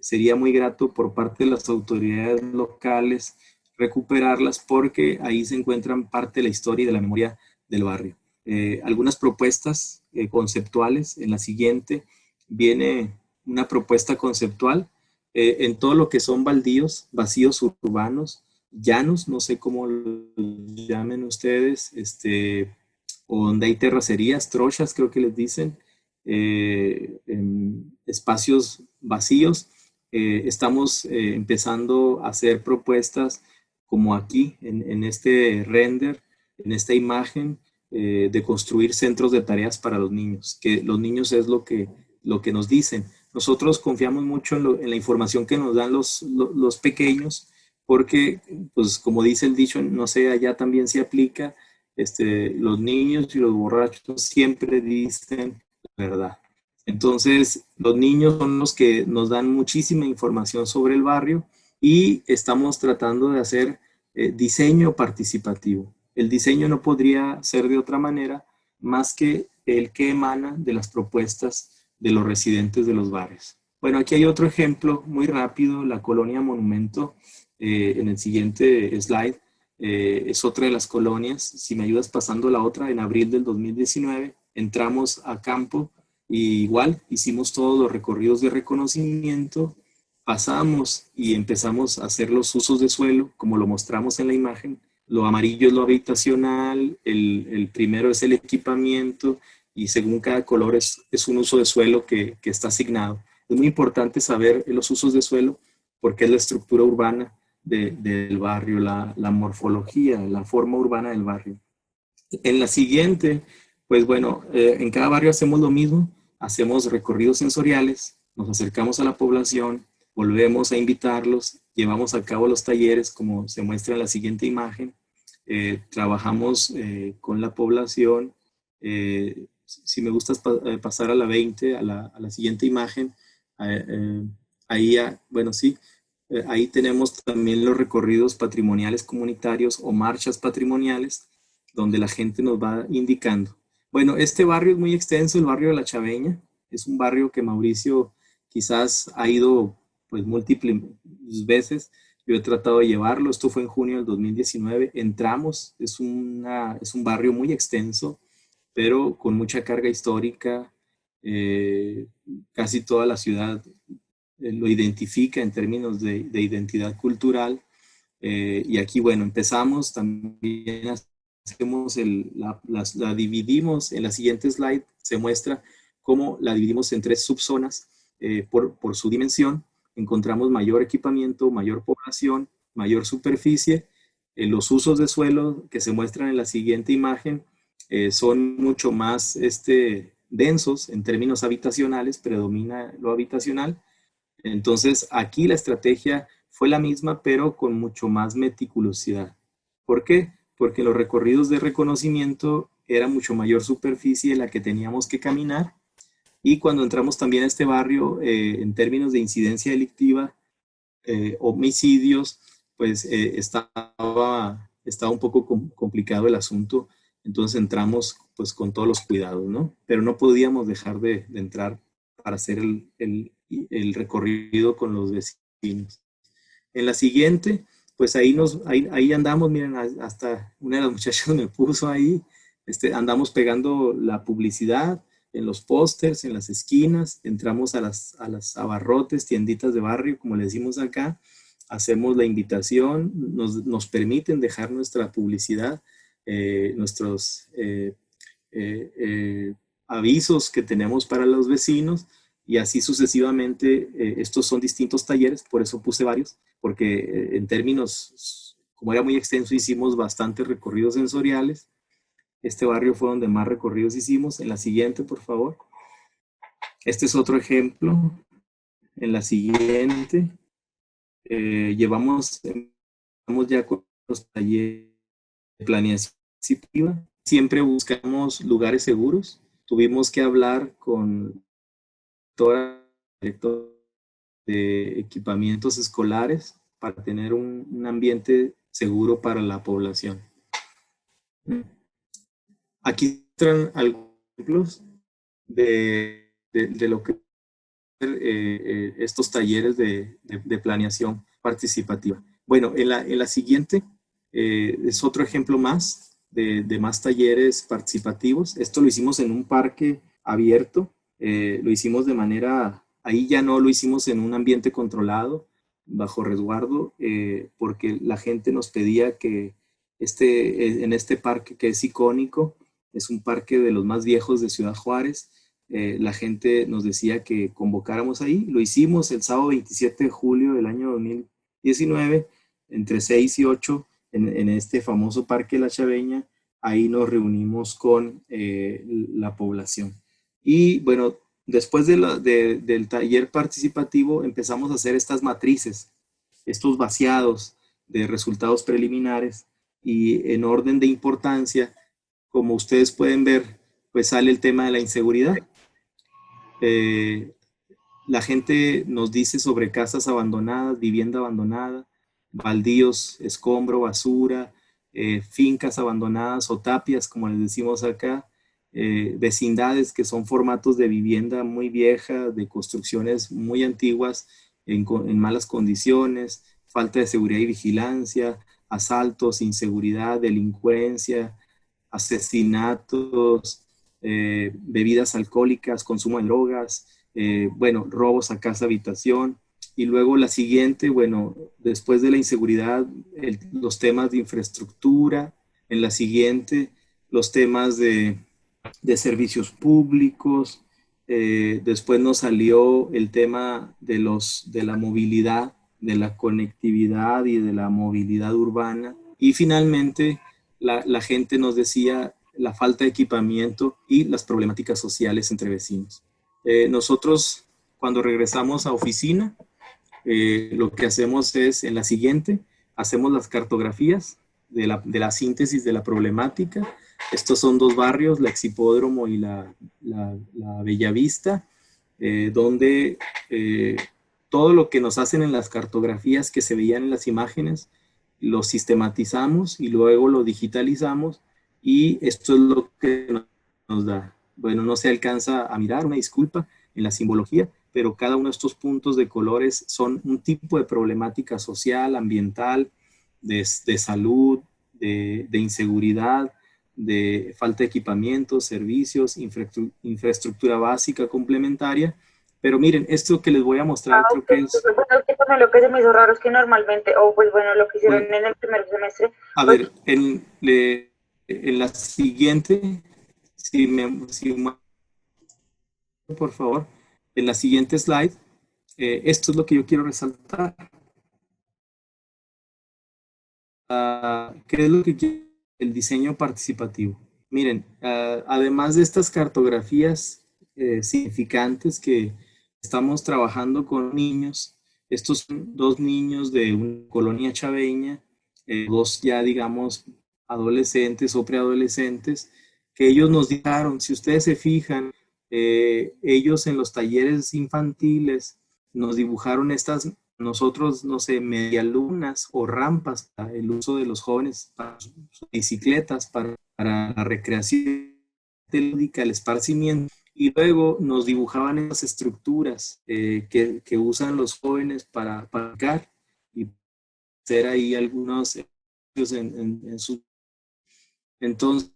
D: sería muy grato por parte de las autoridades locales recuperarlas, porque ahí se encuentran parte de la historia y de la memoria del barrio. Algunas propuestas conceptuales. En la siguiente viene una propuesta conceptual en todo lo que son baldíos, vacíos urbanos, llanos, no sé cómo lo llamen ustedes, o donde hay terracerías, trochas, creo que les dicen, en espacios vacíos. Estamos empezando a hacer propuestas como aquí, en este render, en esta imagen, de construir centros de tareas para los niños, que los niños es lo que nos dicen. Nosotros confiamos mucho en la información que nos dan los pequeños, porque, pues, como dice el dicho, no sé, allá también se aplica, los niños y los borrachos siempre dicen la verdad. Entonces, los niños son los que nos dan muchísima información sobre el barrio y estamos tratando de hacer diseño participativo. El diseño no podría ser de otra manera más que el que emana de las propuestas de los residentes de los barrios. Bueno, aquí hay otro ejemplo muy rápido, la colonia Monumento, en el siguiente slide, es otra de las colonias. Si me ayudas pasando la otra, en abril del 2019 entramos a campo y igual hicimos todos los recorridos de reconocimiento, pasamos y empezamos a hacer los usos de suelo, como lo mostramos en la imagen. Lo amarillo es lo habitacional, el primero es el equipamiento, y según cada color es un uso de suelo que está asignado. Es muy importante saber los usos de suelo porque es la estructura urbana del barrio, la morfología, la forma urbana del barrio. En la siguiente, pues bueno, en cada barrio hacemos lo mismo, hacemos recorridos sensoriales, nos acercamos a la población, volvemos a invitarlos, llevamos a cabo los talleres como se muestra en la siguiente imagen, trabajamos con la población. Si me gustas pasar a la 20, a la siguiente imagen, ahí, bueno, sí, ahí tenemos también los recorridos patrimoniales comunitarios o marchas patrimoniales, donde la gente nos va indicando. Bueno, este barrio es muy extenso, el barrio de La Chaveña, es un barrio que Mauricio quizás ha ido pues múltiples veces. Yo he tratado de llevarlo, esto fue en junio del 2019, entramos, es un barrio muy extenso, pero con mucha carga histórica. Casi toda la ciudad lo identifica en términos de identidad cultural. Y aquí, bueno, empezamos, también hacemos la dividimos, en la siguiente slide se muestra cómo la dividimos en 3 subzonas por su dimensión. Encontramos mayor equipamiento, mayor población, mayor superficie. Los usos de suelo que se muestran en la siguiente imagen son mucho más densos en términos habitacionales, predomina lo habitacional. Entonces, aquí la estrategia fue la misma, pero con mucho más meticulosidad. ¿Por qué? Porque los recorridos de reconocimiento era mucho mayor superficie la que teníamos que caminar. Y cuando entramos también a este barrio, en términos de incidencia delictiva, homicidios, pues estaba un poco complicado el asunto. Entonces entramos pues con todos los cuidados, ¿no? Pero no podíamos dejar de entrar para hacer el recorrido con los vecinos. En la siguiente, pues ahí andamos, miren, hasta una de las muchachas me puso ahí, andamos pegando la publicidad en los pósters, en las esquinas, entramos a las abarrotes, tienditas de barrio, como le decimos acá, hacemos la invitación, nos permiten dejar nuestra publicidad, nuestros avisos que tenemos para los vecinos, y así sucesivamente. Estos son distintos talleres, por eso puse varios, porque en términos, como era muy extenso, hicimos bastantes recorridos sensoriales. Este barrio fue donde más recorridos hicimos. En la siguiente, por favor. Este es otro ejemplo. En la siguiente, llevamos ya con los talleres de planeación positiva. Siempre buscamos lugares seguros. Tuvimos que hablar con toda la de equipamientos escolares para tener un ambiente seguro para la población. Aquí están algunos ejemplos de lo que estos talleres de planeación participativa. Bueno, en la siguiente es otro ejemplo más de más talleres participativos. Esto lo hicimos en un parque abierto, lo hicimos de manera, ahí ya no lo hicimos en un ambiente controlado, bajo resguardo, porque la gente nos pedía que en este parque que es icónico, es un parque de los más viejos de Ciudad Juárez, la gente nos decía que convocáramos ahí. Lo hicimos el sábado 27 de julio del año 2019, entre 6 y 8, en este famoso Parque La Chaveña. Ahí nos reunimos con la población. Y bueno, después del taller participativo empezamos a hacer estas matrices, estos vaciados de resultados preliminares, y en orden de importancia, como ustedes pueden ver, pues sale el tema de la inseguridad. La gente nos dice sobre casas abandonadas, vivienda abandonada, baldíos, escombro, basura, fincas abandonadas o tapias, como les decimos acá, vecindades que son formatos de vivienda muy vieja, de construcciones muy antiguas, en malas condiciones, falta de seguridad y vigilancia, asaltos, inseguridad, delincuencia, asesinatos, bebidas alcohólicas, consumo de drogas, bueno, robos a casa, habitación. Y luego la siguiente, bueno, después de la inseguridad, los temas de infraestructura. En la siguiente, los temas de servicios públicos. Después nos salió el tema de la movilidad, de la conectividad y de la movilidad urbana. Y finalmente, la gente nos decía la falta de equipamiento y las problemáticas sociales entre vecinos. Nosotros, cuando regresamos a oficina, lo que hacemos es, en la siguiente, hacemos las cartografías de la síntesis de la problemática. Estos son dos barrios, la Exhipódromo y la Bellavista, donde todo lo que nos hacen en las cartografías que se veían en las imágenes, lo sistematizamos y luego lo digitalizamos, y esto es lo que nos da. Bueno, no se alcanza a mirar, una disculpa, en la simbología, pero cada uno de estos puntos de colores son un tipo de problemática social, ambiental, de salud, de inseguridad, de falta de equipamiento, servicios, infraestructura básica complementaria. Pero miren, esto que les voy a mostrar creo que es...
E: Bueno, lo que se me hizo raro es que normalmente, pues bueno, lo que hicieron en el primer semestre...
D: A ver, en la siguiente, por favor, en la siguiente slide, esto es lo que yo quiero resaltar. ¿Qué es lo que quiere el diseño participativo? Miren, además de estas cartografías significantes que estamos trabajando con niños, estos son dos niños de una colonia chaveña, dos ya digamos adolescentes o preadolescentes, que ellos nos dijeron, si ustedes se fijan, ellos en los talleres infantiles nos dibujaron estas, nosotros, no sé, medialunas o rampas para el uso de los jóvenes, para sus bicicletas, para la recreación lúdica, el esparcimiento, y luego nos dibujaban esas estructuras que usan los jóvenes para practicar y hacer ahí algunos en sus... Entonces,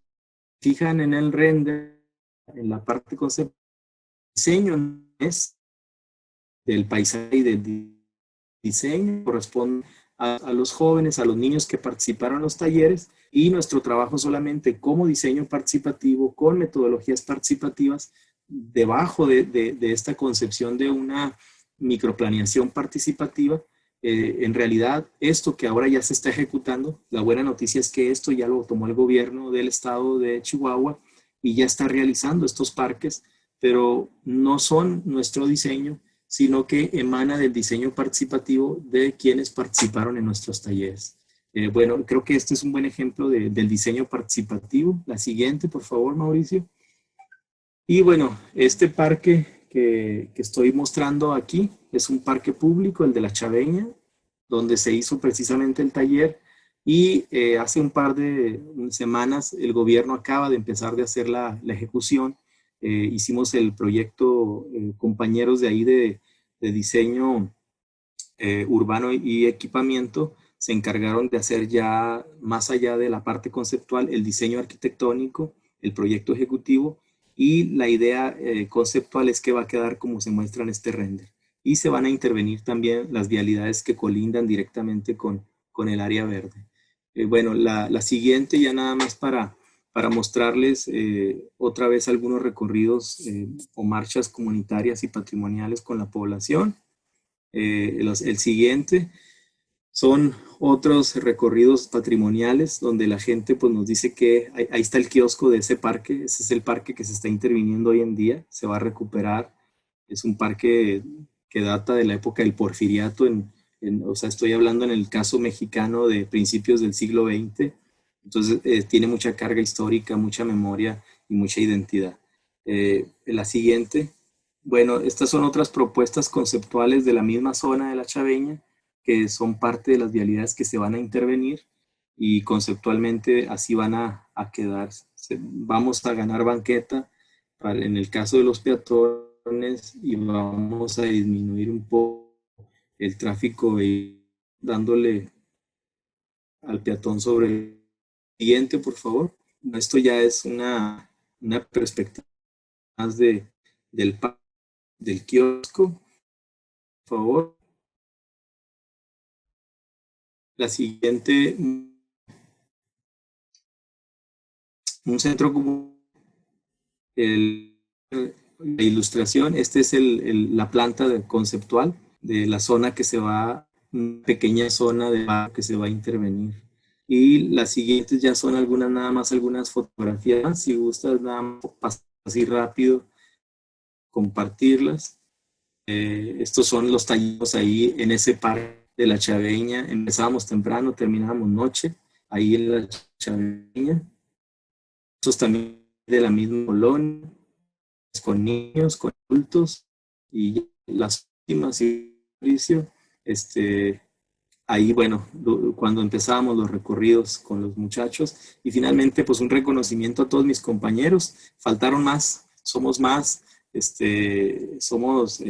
D: fijan en el render, en la parte conceptual, diseño es del paisaje y del diseño, corresponde a los jóvenes, a los niños que participaron en los talleres, y nuestro trabajo solamente como diseño participativo, con metodologías participativas, debajo de esta concepción de una microplaneación participativa. En realidad, esto que ahora ya se está ejecutando, la buena noticia es que esto ya lo tomó el gobierno del estado de Chihuahua y ya está realizando estos parques, pero no son nuestro diseño, sino que emana del diseño participativo de quienes participaron en nuestros talleres. Bueno, creo que este es un buen ejemplo del diseño participativo. La siguiente, por favor, Mauricio. Y bueno, este parque que estoy mostrando aquí es un parque público, el de La Chaveña, donde se hizo precisamente el taller, y hace un par de semanas el gobierno acaba de empezar de hacer la ejecución. Hicimos el proyecto, compañeros de ahí de diseño urbano y equipamiento se encargaron de hacer ya, más allá de la parte conceptual, el diseño arquitectónico, el proyecto ejecutivo, y la idea conceptual es que va a quedar como se muestra en este render. Y se van a intervenir también las vialidades que colindan directamente con el área verde. Bueno, la siguiente ya nada más para mostrarles otra vez algunos recorridos o marchas comunitarias y patrimoniales con la población. El siguiente son otros recorridos patrimoniales donde la gente pues, nos dice que ahí está el kiosco de ese parque. Ese es el parque que se está interviniendo hoy en día, se va a recuperar. Es un parque que data de la época del porfiriato, o sea, estoy hablando en el caso mexicano de principios del siglo XX. Entonces tiene mucha carga histórica, mucha memoria y mucha identidad. La siguiente. Bueno, estas son otras propuestas conceptuales de la misma zona de La Chaveña, que son parte de las vialidades que se van a intervenir, y conceptualmente así van a quedar. Vamos a ganar banqueta en el caso de los peatones, y vamos a disminuir un poco el tráfico y dándole al peatón sobre el siguiente, por favor. Esto ya es una perspectiva más del kiosco, por favor. La siguiente, un centro común, la ilustración. Este es la planta conceptual de la zona que se va, una pequeña zona de que se va a intervenir. Y las siguientes ya son nada más algunas fotografías. Si gustas, nada más pasar así rápido, compartirlas. Estos son los talleres ahí en ese parque de La Chaveña. Empezábamos temprano, terminábamos noche, ahí en La Chaveña. Estos también de la misma colonia, con niños, con adultos, y las últimas, ahí, bueno, cuando empezábamos los recorridos con los muchachos, y finalmente, pues un reconocimiento a todos mis compañeros. Faltaron más, somos más, somos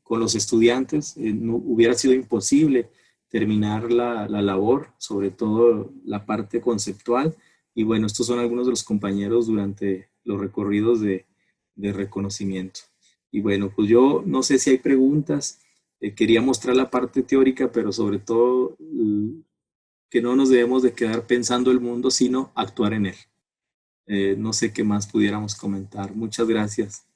D: con los estudiantes. No hubiera sido imposible terminar la labor, sobre todo la parte conceptual. Y bueno, estos son algunos de los compañeros durante los recorridos de reconocimiento. Y bueno, pues yo no sé si hay preguntas. Quería mostrar la parte teórica, pero sobre todo que no nos debemos de quedar pensando el mundo, sino actuar en él. No sé qué más pudiéramos comentar. Muchas gracias.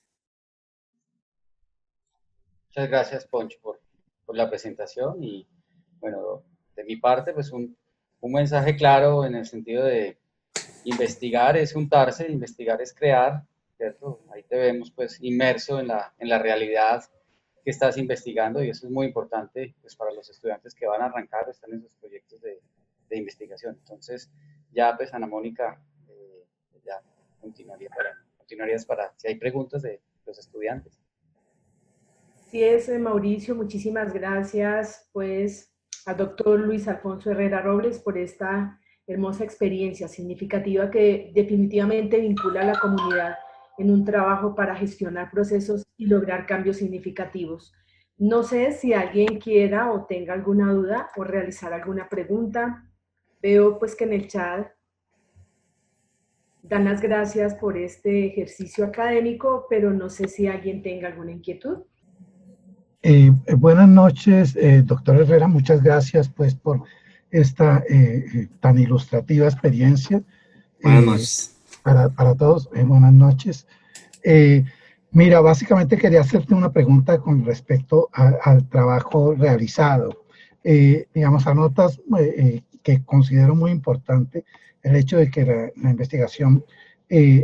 C: Muchas gracias, Poncho, por la presentación. Y bueno, de mi parte, pues un mensaje claro en el sentido de investigar es juntarse, investigar es crear, ¿cierto? Ahí te vemos pues inmerso en la realidad que estás investigando, y eso es muy importante pues para los estudiantes que van a arrancar o están en sus proyectos de investigación. Entonces ya pues Ana Mónica, ya continuarías para si hay preguntas de los estudiantes.
A: Sí es, Mauricio, muchísimas gracias pues al doctor Luis Alfonso Herrera Robles por esta hermosa experiencia significativa que definitivamente vincula a la comunidad en un trabajo para gestionar procesos y lograr cambios significativos. No sé si alguien quiera o tenga alguna duda o realizar alguna pregunta. Veo pues que en el chat dan las gracias por este ejercicio académico, pero no sé si alguien tenga alguna inquietud.
F: Buenas noches, doctor Herrera, muchas gracias pues por esta tan ilustrativa experiencia.
D: Buenas noches.
F: Para todos, buenas noches. Mira, básicamente quería hacerte una pregunta con respecto al trabajo realizado. Digamos, anotas que considero muy importante el hecho de que la investigación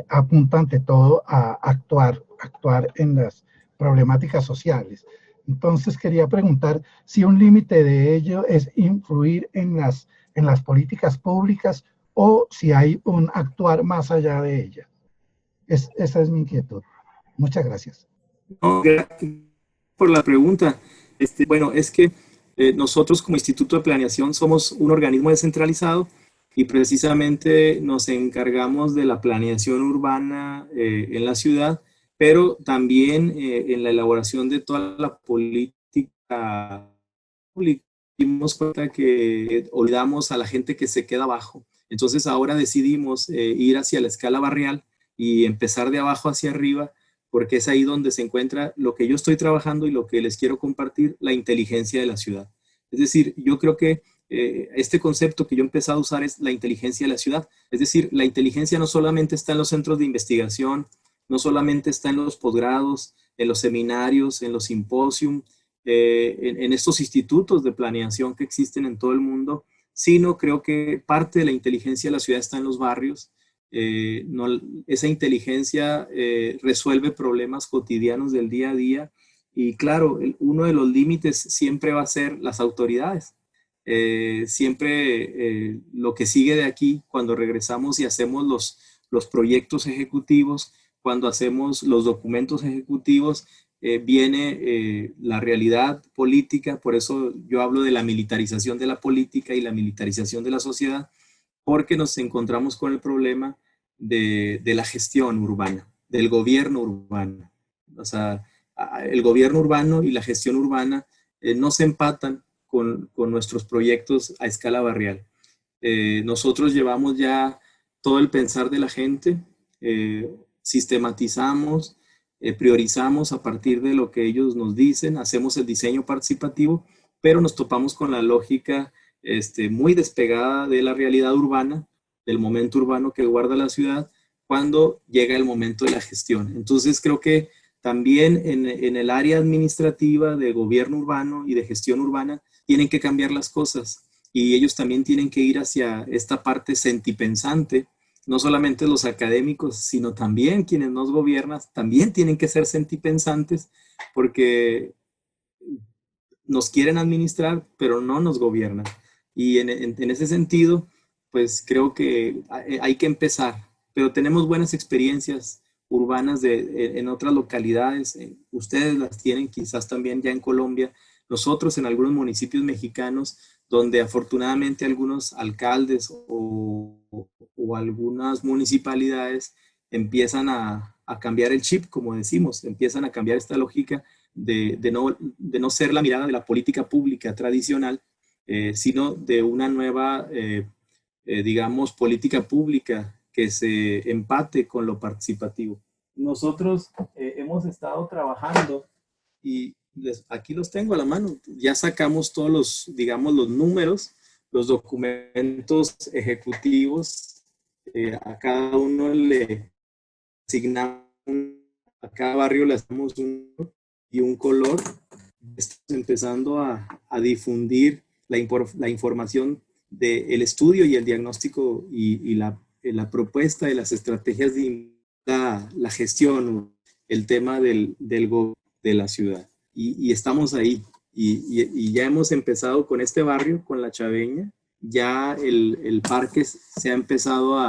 F: apunta ante todo a actuar en las problemáticas sociales. Entonces quería preguntar si un límite de ello es influir en las políticas públicas o si hay un actuar más allá de ellas. Esa es mi inquietud. Muchas gracias.
D: No, gracias por la pregunta. Bueno, es que nosotros como Instituto de Planeación somos un organismo descentralizado y precisamente nos encargamos de la planeación urbana en la ciudad, pero también en la elaboración de toda la política pública. Dimos cuenta que olvidamos a la gente que se queda abajo. Entonces ahora decidimos ir hacia la escala barrial y empezar de abajo hacia arriba, porque es ahí donde se encuentra lo que yo estoy trabajando y lo que les quiero compartir, la inteligencia de la ciudad. Es decir, yo creo que este concepto que yo he empezado a usar es la inteligencia de la ciudad. Es decir, la inteligencia no solamente está en los centros de investigación, no solamente está en los posgrados, en los seminarios, en los simposios, en estos institutos de planeación que existen en todo el mundo, sino creo que parte de la inteligencia de la ciudad está en los barrios. Esa inteligencia resuelve problemas cotidianos del día a día y claro, uno de los límites siempre va a ser las autoridades. Siempre lo que sigue de aquí, cuando regresamos y hacemos los proyectos ejecutivos, cuando hacemos los documentos ejecutivos, viene la realidad política. Por eso yo hablo de la militarización de la política y la militarización de la sociedad, porque nos encontramos con el problema de la gestión urbana, del gobierno urbano. O sea, el gobierno urbano y la gestión urbana no se empatan con nuestros proyectos a escala barrial. Nosotros llevamos ya todo el pensar de la gente, sistematizamos, priorizamos a partir de lo que ellos nos dicen, hacemos el diseño participativo, pero nos topamos con la lógica muy despegada de la realidad urbana, del momento urbano que guarda la ciudad, cuando llega el momento de la gestión. Entonces creo que también en el área administrativa de gobierno urbano y de gestión urbana tienen que cambiar las cosas y ellos también tienen que ir hacia esta parte sentipensante. No solamente los académicos, sino también quienes nos gobiernan, también tienen que ser sentipensantes porque nos quieren administrar, pero no nos gobiernan. Y en ese sentido, pues creo que hay que empezar, pero tenemos buenas experiencias urbanas en otras localidades. Ustedes las tienen quizás también ya en Colombia, nosotros en algunos municipios mexicanos, donde afortunadamente algunos alcaldes o algunas municipalidades empiezan a cambiar el chip, como decimos, empiezan a cambiar esta lógica de no ser la mirada de la política pública tradicional, sino de una nueva, digamos, política pública que se empate con lo participativo. Nosotros hemos estado trabajando y aquí los tengo a la mano. Ya sacamos todos los, digamos, los números, los documentos ejecutivos. A cada uno le asignamos, a cada barrio le hacemos uno y un color. Estamos empezando a difundir la información del estudio y el diagnóstico y la propuesta de las estrategias de la gestión, el tema del gobierno de la ciudad. Y estamos ahí. Y ya hemos empezado con este barrio, con La Chaveña. Ya el parque se ha empezado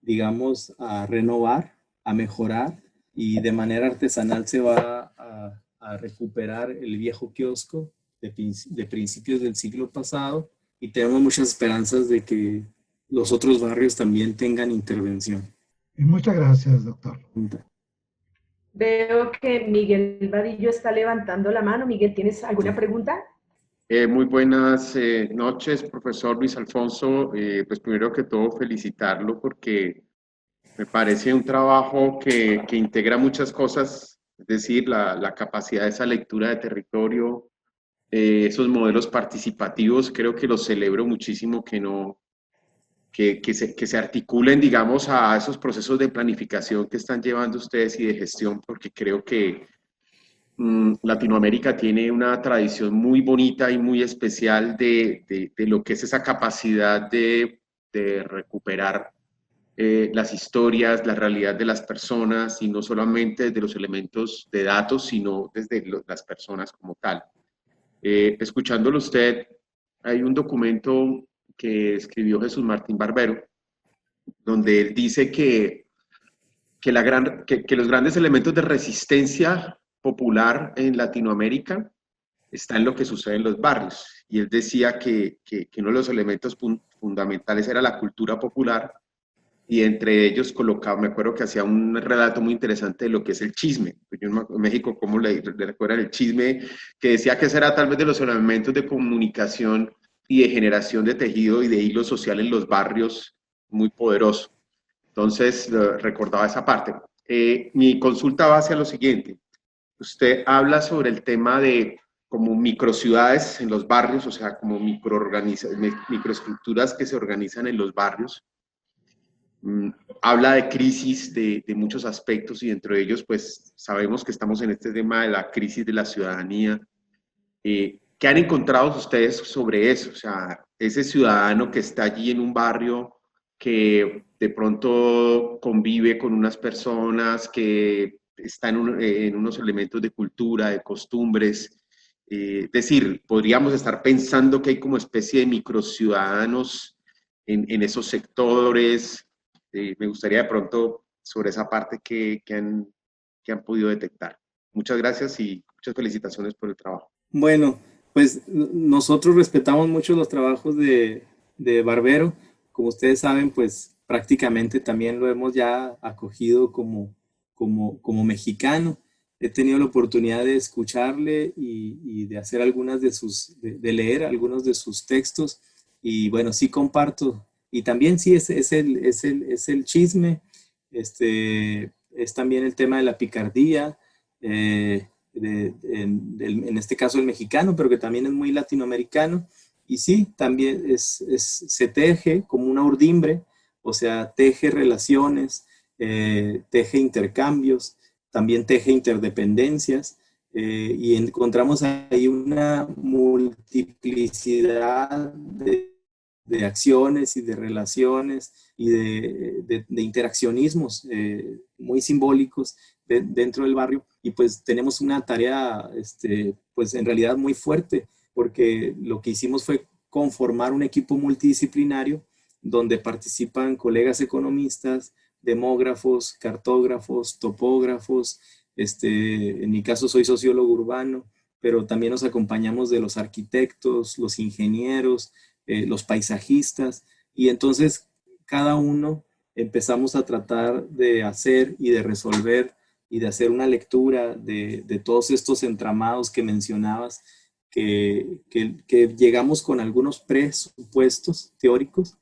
D: digamos, a renovar, a mejorar, y de manera artesanal se va a recuperar el viejo kiosco de principios del siglo pasado, y tenemos muchas esperanzas de que los otros barrios también tengan intervención.
F: Muchas gracias, doctor.
A: Veo que Miguel Vadillo está levantando la mano. Miguel, ¿tienes alguna pregunta?
G: Muy buenas noches, profesor Luis Alfonso. Pues primero que todo felicitarlo porque me parece un trabajo que integra muchas cosas, es decir, la capacidad de esa lectura de territorio, esos modelos participativos, creo que los celebro muchísimo que se articulen, digamos, a esos procesos de planificación que están llevando ustedes y de gestión, porque creo que Latinoamérica tiene una tradición muy bonita y muy especial de lo que es esa capacidad de recuperar las historias, la realidad de las personas, y no solamente desde los elementos de datos, sino desde las personas como tal. Escuchándolo usted, hay un documento que escribió Jesús Martín Barbero, donde él dice que los grandes elementos de resistencia popular en Latinoamérica está en lo que sucede en los barrios. Y él decía que uno de los elementos fundamentales era la cultura popular, y entre ellos colocaba, me acuerdo que hacía un relato muy interesante de lo que es el chisme. Yo en México, ¿cómo le recuerdan el chisme? Que decía que ese era tal vez de los elementos de comunicación y de generación de tejido y de hilo social en los barrios muy poderoso. Entonces, recordaba esa parte. Mi consulta va hacia lo siguiente. Usted habla sobre el tema de como microciudades en los barrios, o sea, como microestructuras que se organizan en los barrios. Habla de crisis de muchos aspectos, y dentro de ellos, pues, sabemos que estamos en este tema de la crisis de la ciudadanía. ¿Qué han encontrado ustedes sobre eso? O sea, ese ciudadano que está allí en un barrio, que de pronto convive con unas personas que están en unos elementos de cultura, de costumbres. Es decir, podríamos estar pensando que hay como especie de microciudadanos en esos sectores. Me gustaría de pronto sobre esa parte que han podido detectar. Muchas gracias y muchas felicitaciones por el trabajo.
D: Bueno, pues nosotros respetamos mucho los trabajos de Barbero. Como ustedes saben, pues prácticamente también lo hemos ya acogido como mexicano. He tenido la oportunidad de escucharle y de hacer de leer algunos de sus textos, y bueno, sí comparto. Y también sí es el chisme, es también el tema de la picardía, en este caso el mexicano, pero que también es muy latinoamericano. Y sí, también se teje como una urdimbre, o sea, teje relaciones, teje intercambios, también teje interdependencias, y encontramos ahí una multiplicidad de acciones y de relaciones y de interaccionismos muy simbólicos dentro del barrio. Y pues tenemos una tarea, pues en realidad muy fuerte, porque lo que hicimos fue conformar un equipo multidisciplinario donde participan colegas economistas, demógrafos, cartógrafos, topógrafos. En mi caso soy sociólogo urbano, pero también nos acompañamos de los arquitectos, los ingenieros, los paisajistas, y entonces cada uno empezamos a tratar de hacer y de resolver y de hacer una lectura de todos estos entramados que mencionabas, que llegamos con algunos presupuestos teóricos,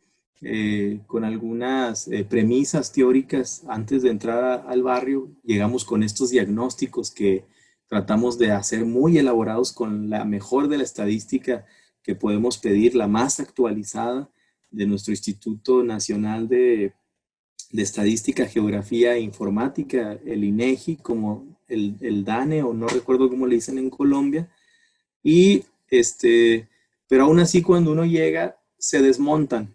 D: con algunas premisas teóricas antes de entrar al barrio. Llegamos con estos diagnósticos que tratamos de hacer muy elaborados con la mejor de la estadística que podemos pedir, la más actualizada de nuestro Instituto Nacional de Estadística, Geografía e Informática, el INEGI, como el DANE, o no recuerdo cómo le dicen en Colombia. Y pero aún así, cuando uno llega, se desmontan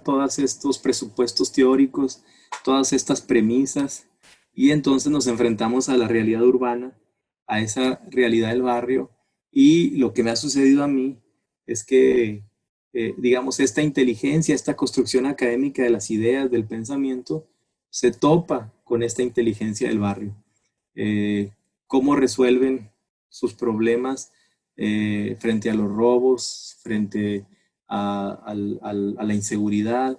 D: todos estos presupuestos teóricos, todas estas premisas, y entonces nos enfrentamos a la realidad urbana, a esa realidad del barrio. Y lo que me ha sucedido a mí es que, digamos, esta inteligencia, esta construcción académica de las ideas, del pensamiento, se topa con esta inteligencia del barrio. ¿Cómo resuelven sus problemas frente a los robos, frente a la inseguridad?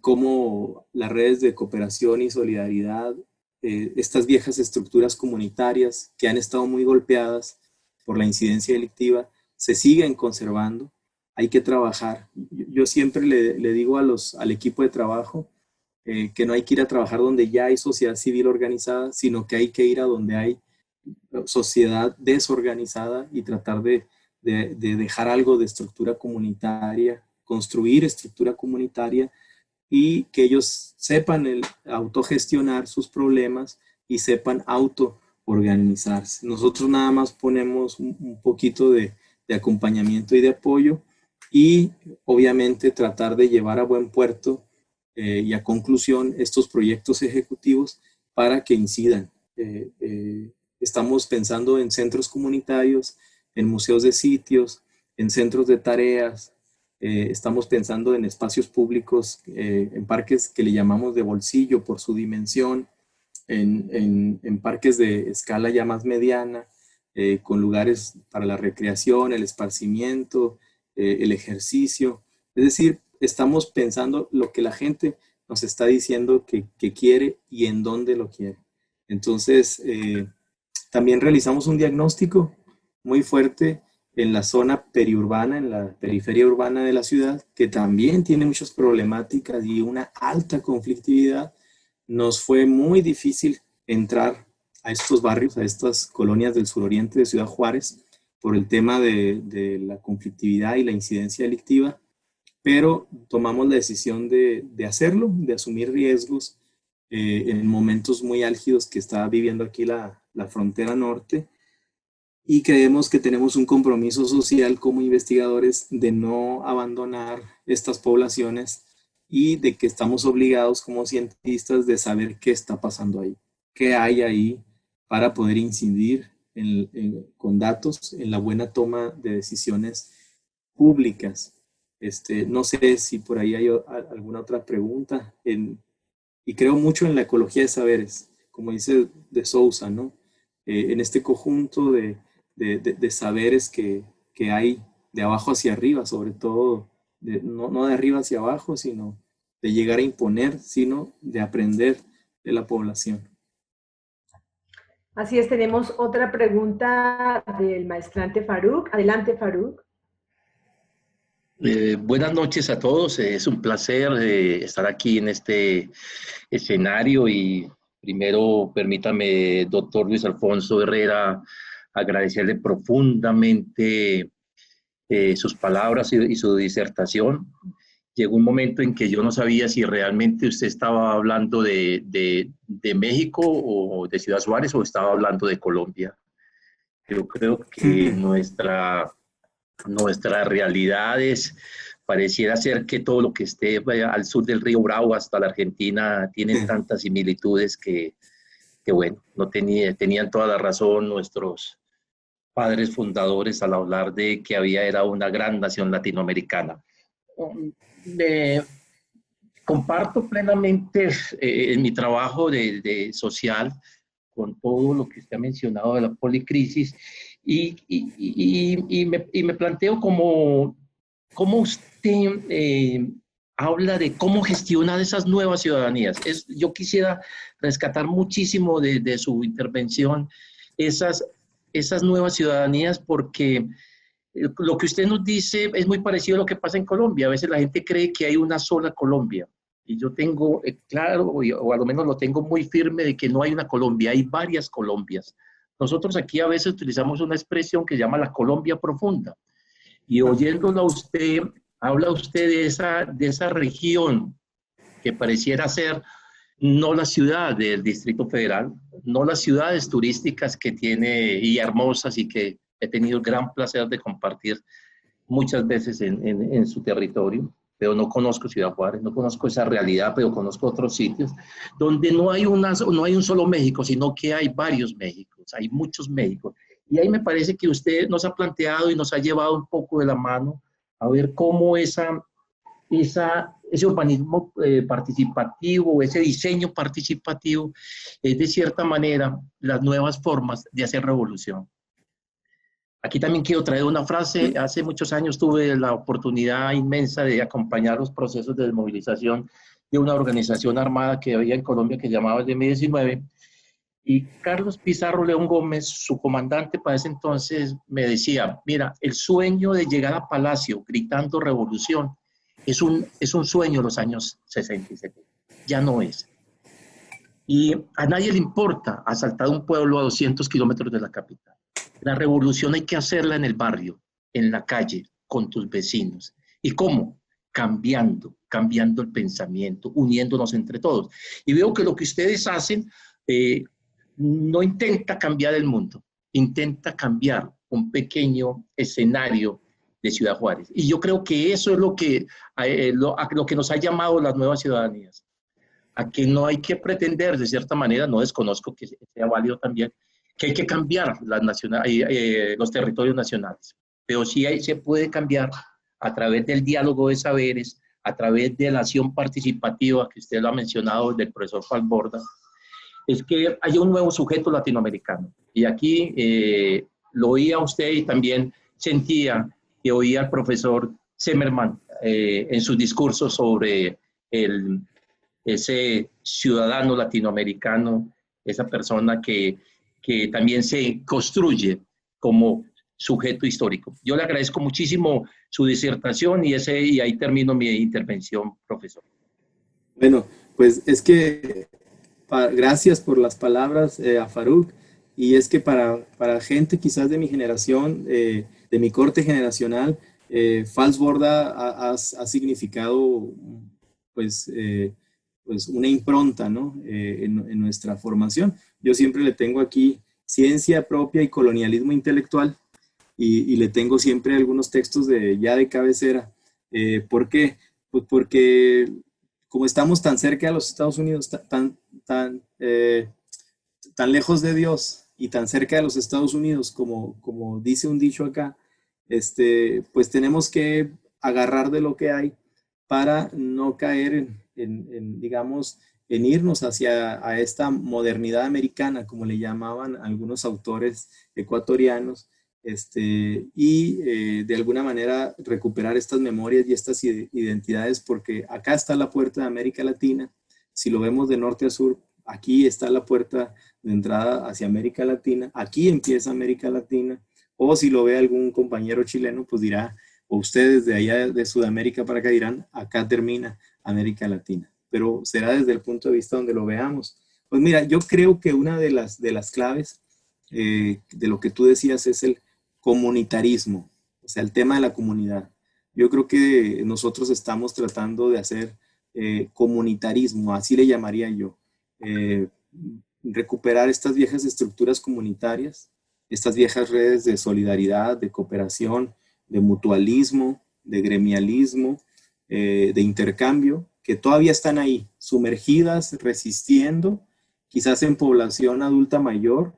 D: Cómo las redes de cooperación y solidaridad, estas viejas estructuras comunitarias que han estado muy golpeadas por la incidencia delictiva, se siguen conservando. Hay que trabajar. Yo siempre le digo al equipo de trabajo que no hay que ir a trabajar donde ya hay sociedad civil organizada, sino que hay que ir a donde hay sociedad desorganizada y tratar de dejar algo de estructura comunitaria, construir estructura comunitaria, y que ellos sepan autogestionar sus problemas y sepan autoorganizarse. Nosotros nada más ponemos un poquito de acompañamiento y de apoyo, y obviamente tratar de llevar a buen puerto y a conclusión estos proyectos ejecutivos para que incidan. Estamos pensando en centros comunitarios, en museos de sitios, en centros de tareas, estamos pensando en espacios públicos, en parques que le llamamos de bolsillo por su dimensión, en parques de escala ya más mediana, con lugares para la recreación, el esparcimiento, el ejercicio. Es decir, estamos pensando lo que la gente nos está diciendo que quiere y en dónde lo quiere. Entonces, también realizamos un diagnóstico muy fuerte en la zona periurbana, en la periferia urbana de la ciudad, que también tiene muchas problemáticas y una alta conflictividad. Nos fue muy difícil entrar a estos barrios, a estas colonias del suroriente de Ciudad Juárez, por el tema de la conflictividad y la incidencia delictiva, pero tomamos la decisión de hacerlo, de asumir riesgos en momentos muy álgidos que está viviendo aquí la frontera norte, y creemos que tenemos un compromiso social como investigadores de no abandonar estas poblaciones y de que estamos obligados como cientistas de saber qué está pasando ahí, qué hay ahí para poder incidir con datos en la buena toma de decisiones públicas. No sé si por ahí hay alguna otra pregunta. Y creo mucho en la ecología de saberes, como dice de Sousa, ¿no? En este conjunto de saberes que hay de abajo hacia arriba, sobre todo, no de arriba hacia abajo, sino de llegar a imponer, sino de aprender de la población.
A: Así es, tenemos otra pregunta del maestrante Faruk. Adelante, Faruk.
H: Buenas noches a todos, es un placer estar aquí en este escenario y primero permítame, doctor Luis Alfonso Herrera, agradecerle profundamente sus palabras y su disertación. Llegó un momento en que yo no sabía si realmente usted estaba hablando de México o de Ciudad Juárez o estaba hablando de Colombia. Yo creo que nuestras realidades pareciera ser que todo lo que esté al sur del río Bravo hasta la Argentina tienen tantas similitudes que bueno, tenían toda la razón nuestros padres fundadores al hablar de que era una gran nación latinoamericana. Comparto plenamente en mi trabajo de social con todo lo que usted ha mencionado de la policrisis y me planteo cómo usted habla de cómo gestionar esas nuevas ciudadanías. Yo quisiera rescatar muchísimo de su intervención esas nuevas ciudadanías porque lo que usted nos dice es muy parecido a lo que pasa en Colombia. A veces la gente cree que hay una sola Colombia. Y yo tengo claro, o a lo menos lo tengo muy firme, de que no hay una Colombia, hay varias Colombias. Nosotros aquí a veces utilizamos una expresión que se llama la Colombia profunda. Y oyéndolo a usted, habla usted de esa región que pareciera ser no la ciudad del Distrito Federal, no las ciudades turísticas que tiene y hermosas y que he tenido el gran placer de compartir muchas veces en su territorio, pero no conozco Ciudad Juárez, no conozco esa realidad, pero conozco otros sitios donde no hay un solo México, sino que hay varios Méxicos, hay muchos Méxicos. Y ahí me parece que usted nos ha planteado y nos ha llevado un poco de la mano a ver cómo ese urbanismo participativo, ese diseño participativo, es de cierta manera las nuevas formas de hacer revolución. Aquí también quiero traer una frase. Hace muchos años tuve la oportunidad inmensa de acompañar los procesos de desmovilización de una organización armada que había en Colombia que se llamaba el M-19. Y Carlos Pizarro León Gómez, su comandante para ese entonces, me decía, mira, el sueño de llegar a Palacio gritando revolución es un sueño de los años 60 y 70. Ya no es. Y a nadie le importa asaltar un pueblo a 200 kilómetros de la capital. La revolución hay que hacerla en el barrio, en la calle, con tus vecinos. ¿Y cómo? Cambiando el pensamiento, uniéndonos entre todos. Y veo que lo que ustedes hacen no intenta cambiar el mundo, intenta cambiar un pequeño escenario de Ciudad Juárez. Y yo creo que eso es lo que, lo que nos ha llamado las nuevas ciudadanías, a que no hay que pretender, de cierta manera, no desconozco que sea válido también, que hay que cambiar los territorios nacionales, pero sí se puede cambiar a través del diálogo de saberes, a través de la acción participativa, que usted lo ha mencionado, del profesor Falborda, es que haya un nuevo sujeto latinoamericano. Y aquí lo oía usted y también sentía que oía al profesor Zimmerman en sus discursos sobre ese ciudadano latinoamericano, esa persona que también se construye como sujeto histórico. Yo le agradezco muchísimo su disertación y ahí termino mi intervención, profesor.
D: Bueno, pues es que gracias por las palabras a Farouk, y es que para gente quizás de mi generación, de mi corte generacional, Falborda ha significado pues una impronta, ¿no? En nuestra formación. Yo siempre le tengo aquí ciencia propia y colonialismo intelectual, y le tengo siempre algunos textos ya de cabecera. ¿Por qué? Pues porque como estamos tan cerca de los Estados Unidos, tan lejos de Dios y tan cerca de los Estados Unidos, como dice un dicho acá, pues tenemos que agarrar de lo que hay para no caer digamos, en irnos hacia esta modernidad americana, como le llamaban algunos autores ecuatorianos, y de alguna manera recuperar estas memorias y estas identidades, porque acá está la puerta de América Latina. Si lo vemos de norte a sur, aquí está la puerta de entrada hacia América Latina, aquí empieza América Latina, o si lo ve algún compañero chileno, pues dirá, o ustedes de allá de Sudamérica para acá dirán, acá termina América Latina, pero será desde el punto de vista donde lo veamos. Pues mira, yo creo que una de las claves de lo que tú decías es el comunitarismo, o sea, el tema de la comunidad. Yo creo que nosotros estamos tratando de hacer comunitarismo, así le llamaría yo, recuperar estas viejas estructuras comunitarias, estas viejas redes de solidaridad, de cooperación, de mutualismo, de gremialismo, de intercambio, que todavía están ahí, sumergidas, resistiendo, quizás en población adulta mayor,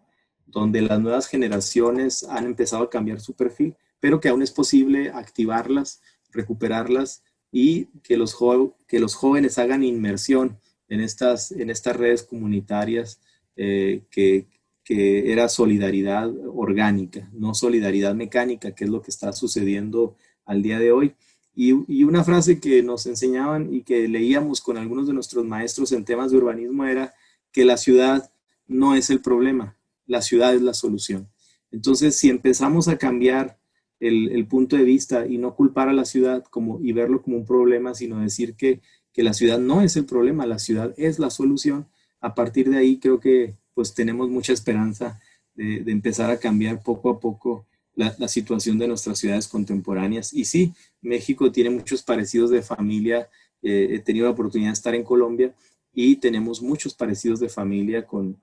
D: donde las nuevas generaciones han empezado a cambiar su perfil, pero que aún es posible activarlas, recuperarlas, y que los jóvenes hagan inmersión en estas redes comunitarias, que era solidaridad orgánica, no solidaridad mecánica, que es lo que está sucediendo al día de hoy. Y una frase que nos enseñaban y que leíamos con algunos de nuestros maestros en temas de urbanismo era que la ciudad no es el problema, la ciudad es la solución. Entonces, si empezamos a cambiar el punto de vista y no culpar a la ciudad y verlo como un problema, sino decir que la ciudad no es el problema, la ciudad es la solución, a partir de ahí creo que pues tenemos mucha esperanza de empezar a cambiar poco a poco la situación de nuestras ciudades contemporáneas. Y sí, México tiene muchos parecidos de familia. He tenido la oportunidad de estar en Colombia y tenemos muchos parecidos de familia con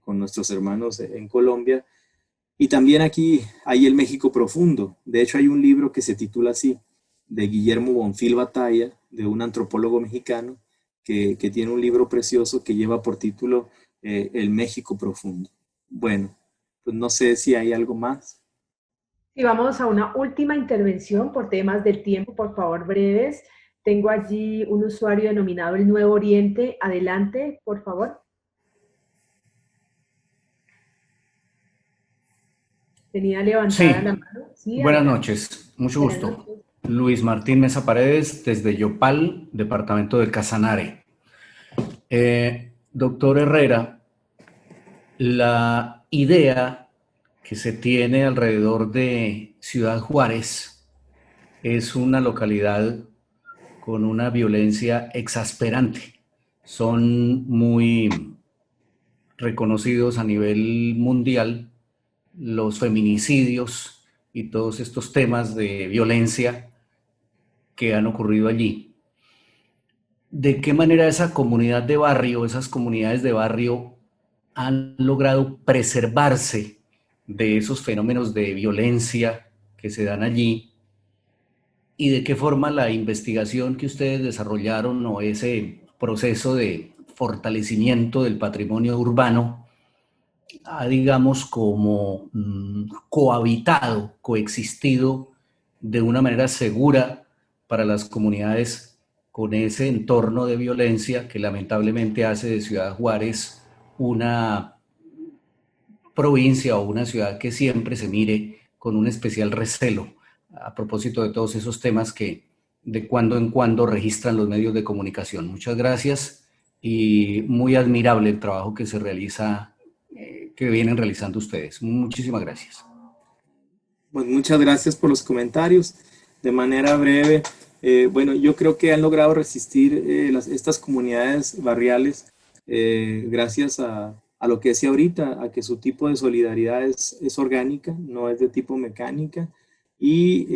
D: nuestros hermanos en Colombia. Y también aquí hay el México profundo. De hecho, hay un libro que se titula así, de Guillermo Bonfil Batalla, de un antropólogo mexicano, que tiene un libro precioso que lleva por título El México profundo. Bueno, pues no sé si hay algo más.
A: Y vamos a una última intervención por temas del tiempo, por favor, breves. Tengo allí un usuario denominado El Nuevo Oriente. Adelante, por favor. Tenía levantada la mano. Sí,
I: buenas noches, mucho gusto. Noches. Luis Martín Mesa Paredes, desde Yopal, departamento de Casanare. Doctor Herrera, la idea que se tiene alrededor de Ciudad Juárez es una localidad con una violencia exasperante. Son muy reconocidos a nivel mundial los feminicidios y todos estos temas de violencia que han ocurrido allí. ¿De qué manera esa comunidad de barrio, esas comunidades de barrio han logrado preservarse de esos fenómenos de violencia que se dan allí? y de qué forma la investigación que ustedes desarrollaron o ese proceso de fortalecimiento del patrimonio urbano ha, digamos, como cohabitado, coexistido de una manera segura para las comunidades con ese entorno de violencia que lamentablemente hace de Ciudad Juárez una provincia o una ciudad que siempre se mire con un especial recelo a propósito de todos esos temas que de cuando en cuando registran los medios de comunicación. Muchas gracias y muy admirable el trabajo que se realiza, que vienen realizando ustedes. Muchísimas gracias.
D: Pues muchas gracias por los comentarios. De manera breve, bueno, yo creo que han logrado resistir estas comunidades barriales gracias a lo que decía ahorita, a que su tipo de solidaridad es orgánica, no es de tipo mecánica, y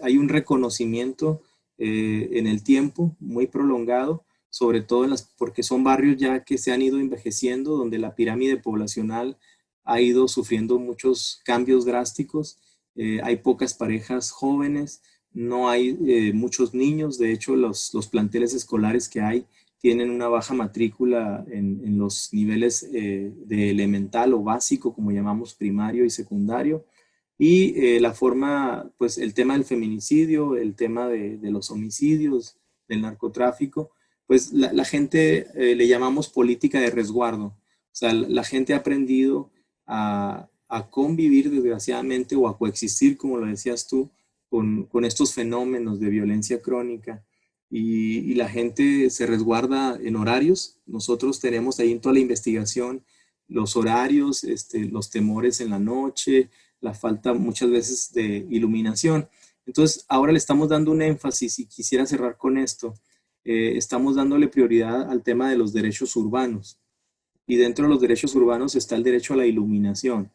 D: hay un reconocimiento en el tiempo muy prolongado, sobre todo porque son barrios ya que se han ido envejeciendo, donde la pirámide poblacional ha ido sufriendo muchos cambios drásticos, hay pocas parejas jóvenes, no hay muchos niños, de hecho los planteles escolares que hay tienen una baja matrícula en los niveles de elemental o básico, como llamamos primario y secundario, y la forma, pues el tema del feminicidio, el tema de los homicidios, del narcotráfico, pues la gente le llamamos política de resguardo, o sea, la gente ha aprendido a convivir desgraciadamente o a coexistir, como lo decías tú, con estos fenómenos de violencia crónica. Y la gente se resguarda en horarios. Nosotros tenemos ahí en toda la investigación los horarios, los temores en la noche, la falta muchas veces de iluminación. Entonces, ahora le estamos dando un énfasis y quisiera cerrar con esto. Estamos dándole prioridad al tema de los derechos urbanos. Y dentro de los derechos urbanos está el derecho a la iluminación,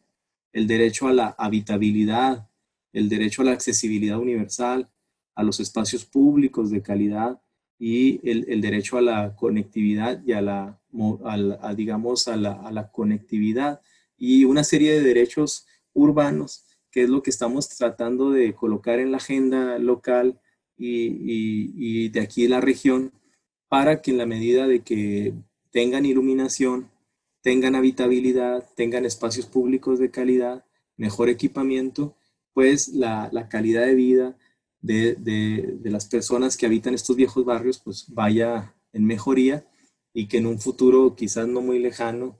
D: el derecho a la habitabilidad, el derecho a la accesibilidad universal, a los espacios públicos de calidad y el derecho a la conectividad y a la conectividad y una serie de derechos urbanos, que es lo que estamos tratando de colocar en la agenda local y de aquí de la región, para que en la medida de que tengan iluminación, tengan habitabilidad, tengan espacios públicos de calidad, mejor equipamiento, pues la calidad de vida de las personas que habitan estos viejos barrios pues vaya en mejoría y que en un futuro quizás no muy lejano,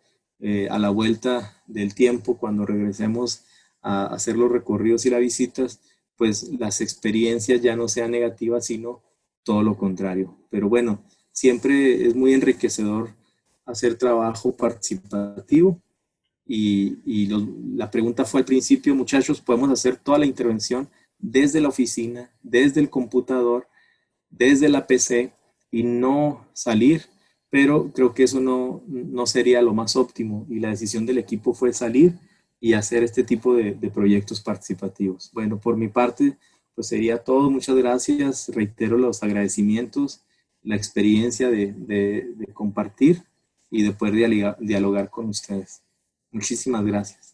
D: a la vuelta del tiempo, cuando regresemos a hacer los recorridos y las visitas, pues las experiencias ya no sean negativas, sino todo lo contrario. Pero bueno, siempre es muy enriquecedor hacer trabajo participativo y la pregunta fue al principio, muchachos, podemos hacer toda la intervención desde la oficina, desde el computador, desde la PC y no salir, pero creo que eso no sería lo más óptimo y la decisión del equipo fue salir y hacer este tipo de proyectos participativos. Bueno, por mi parte, pues sería todo. Muchas gracias. Reitero los agradecimientos, la experiencia de compartir y de poder dialogar con ustedes. Muchísimas gracias.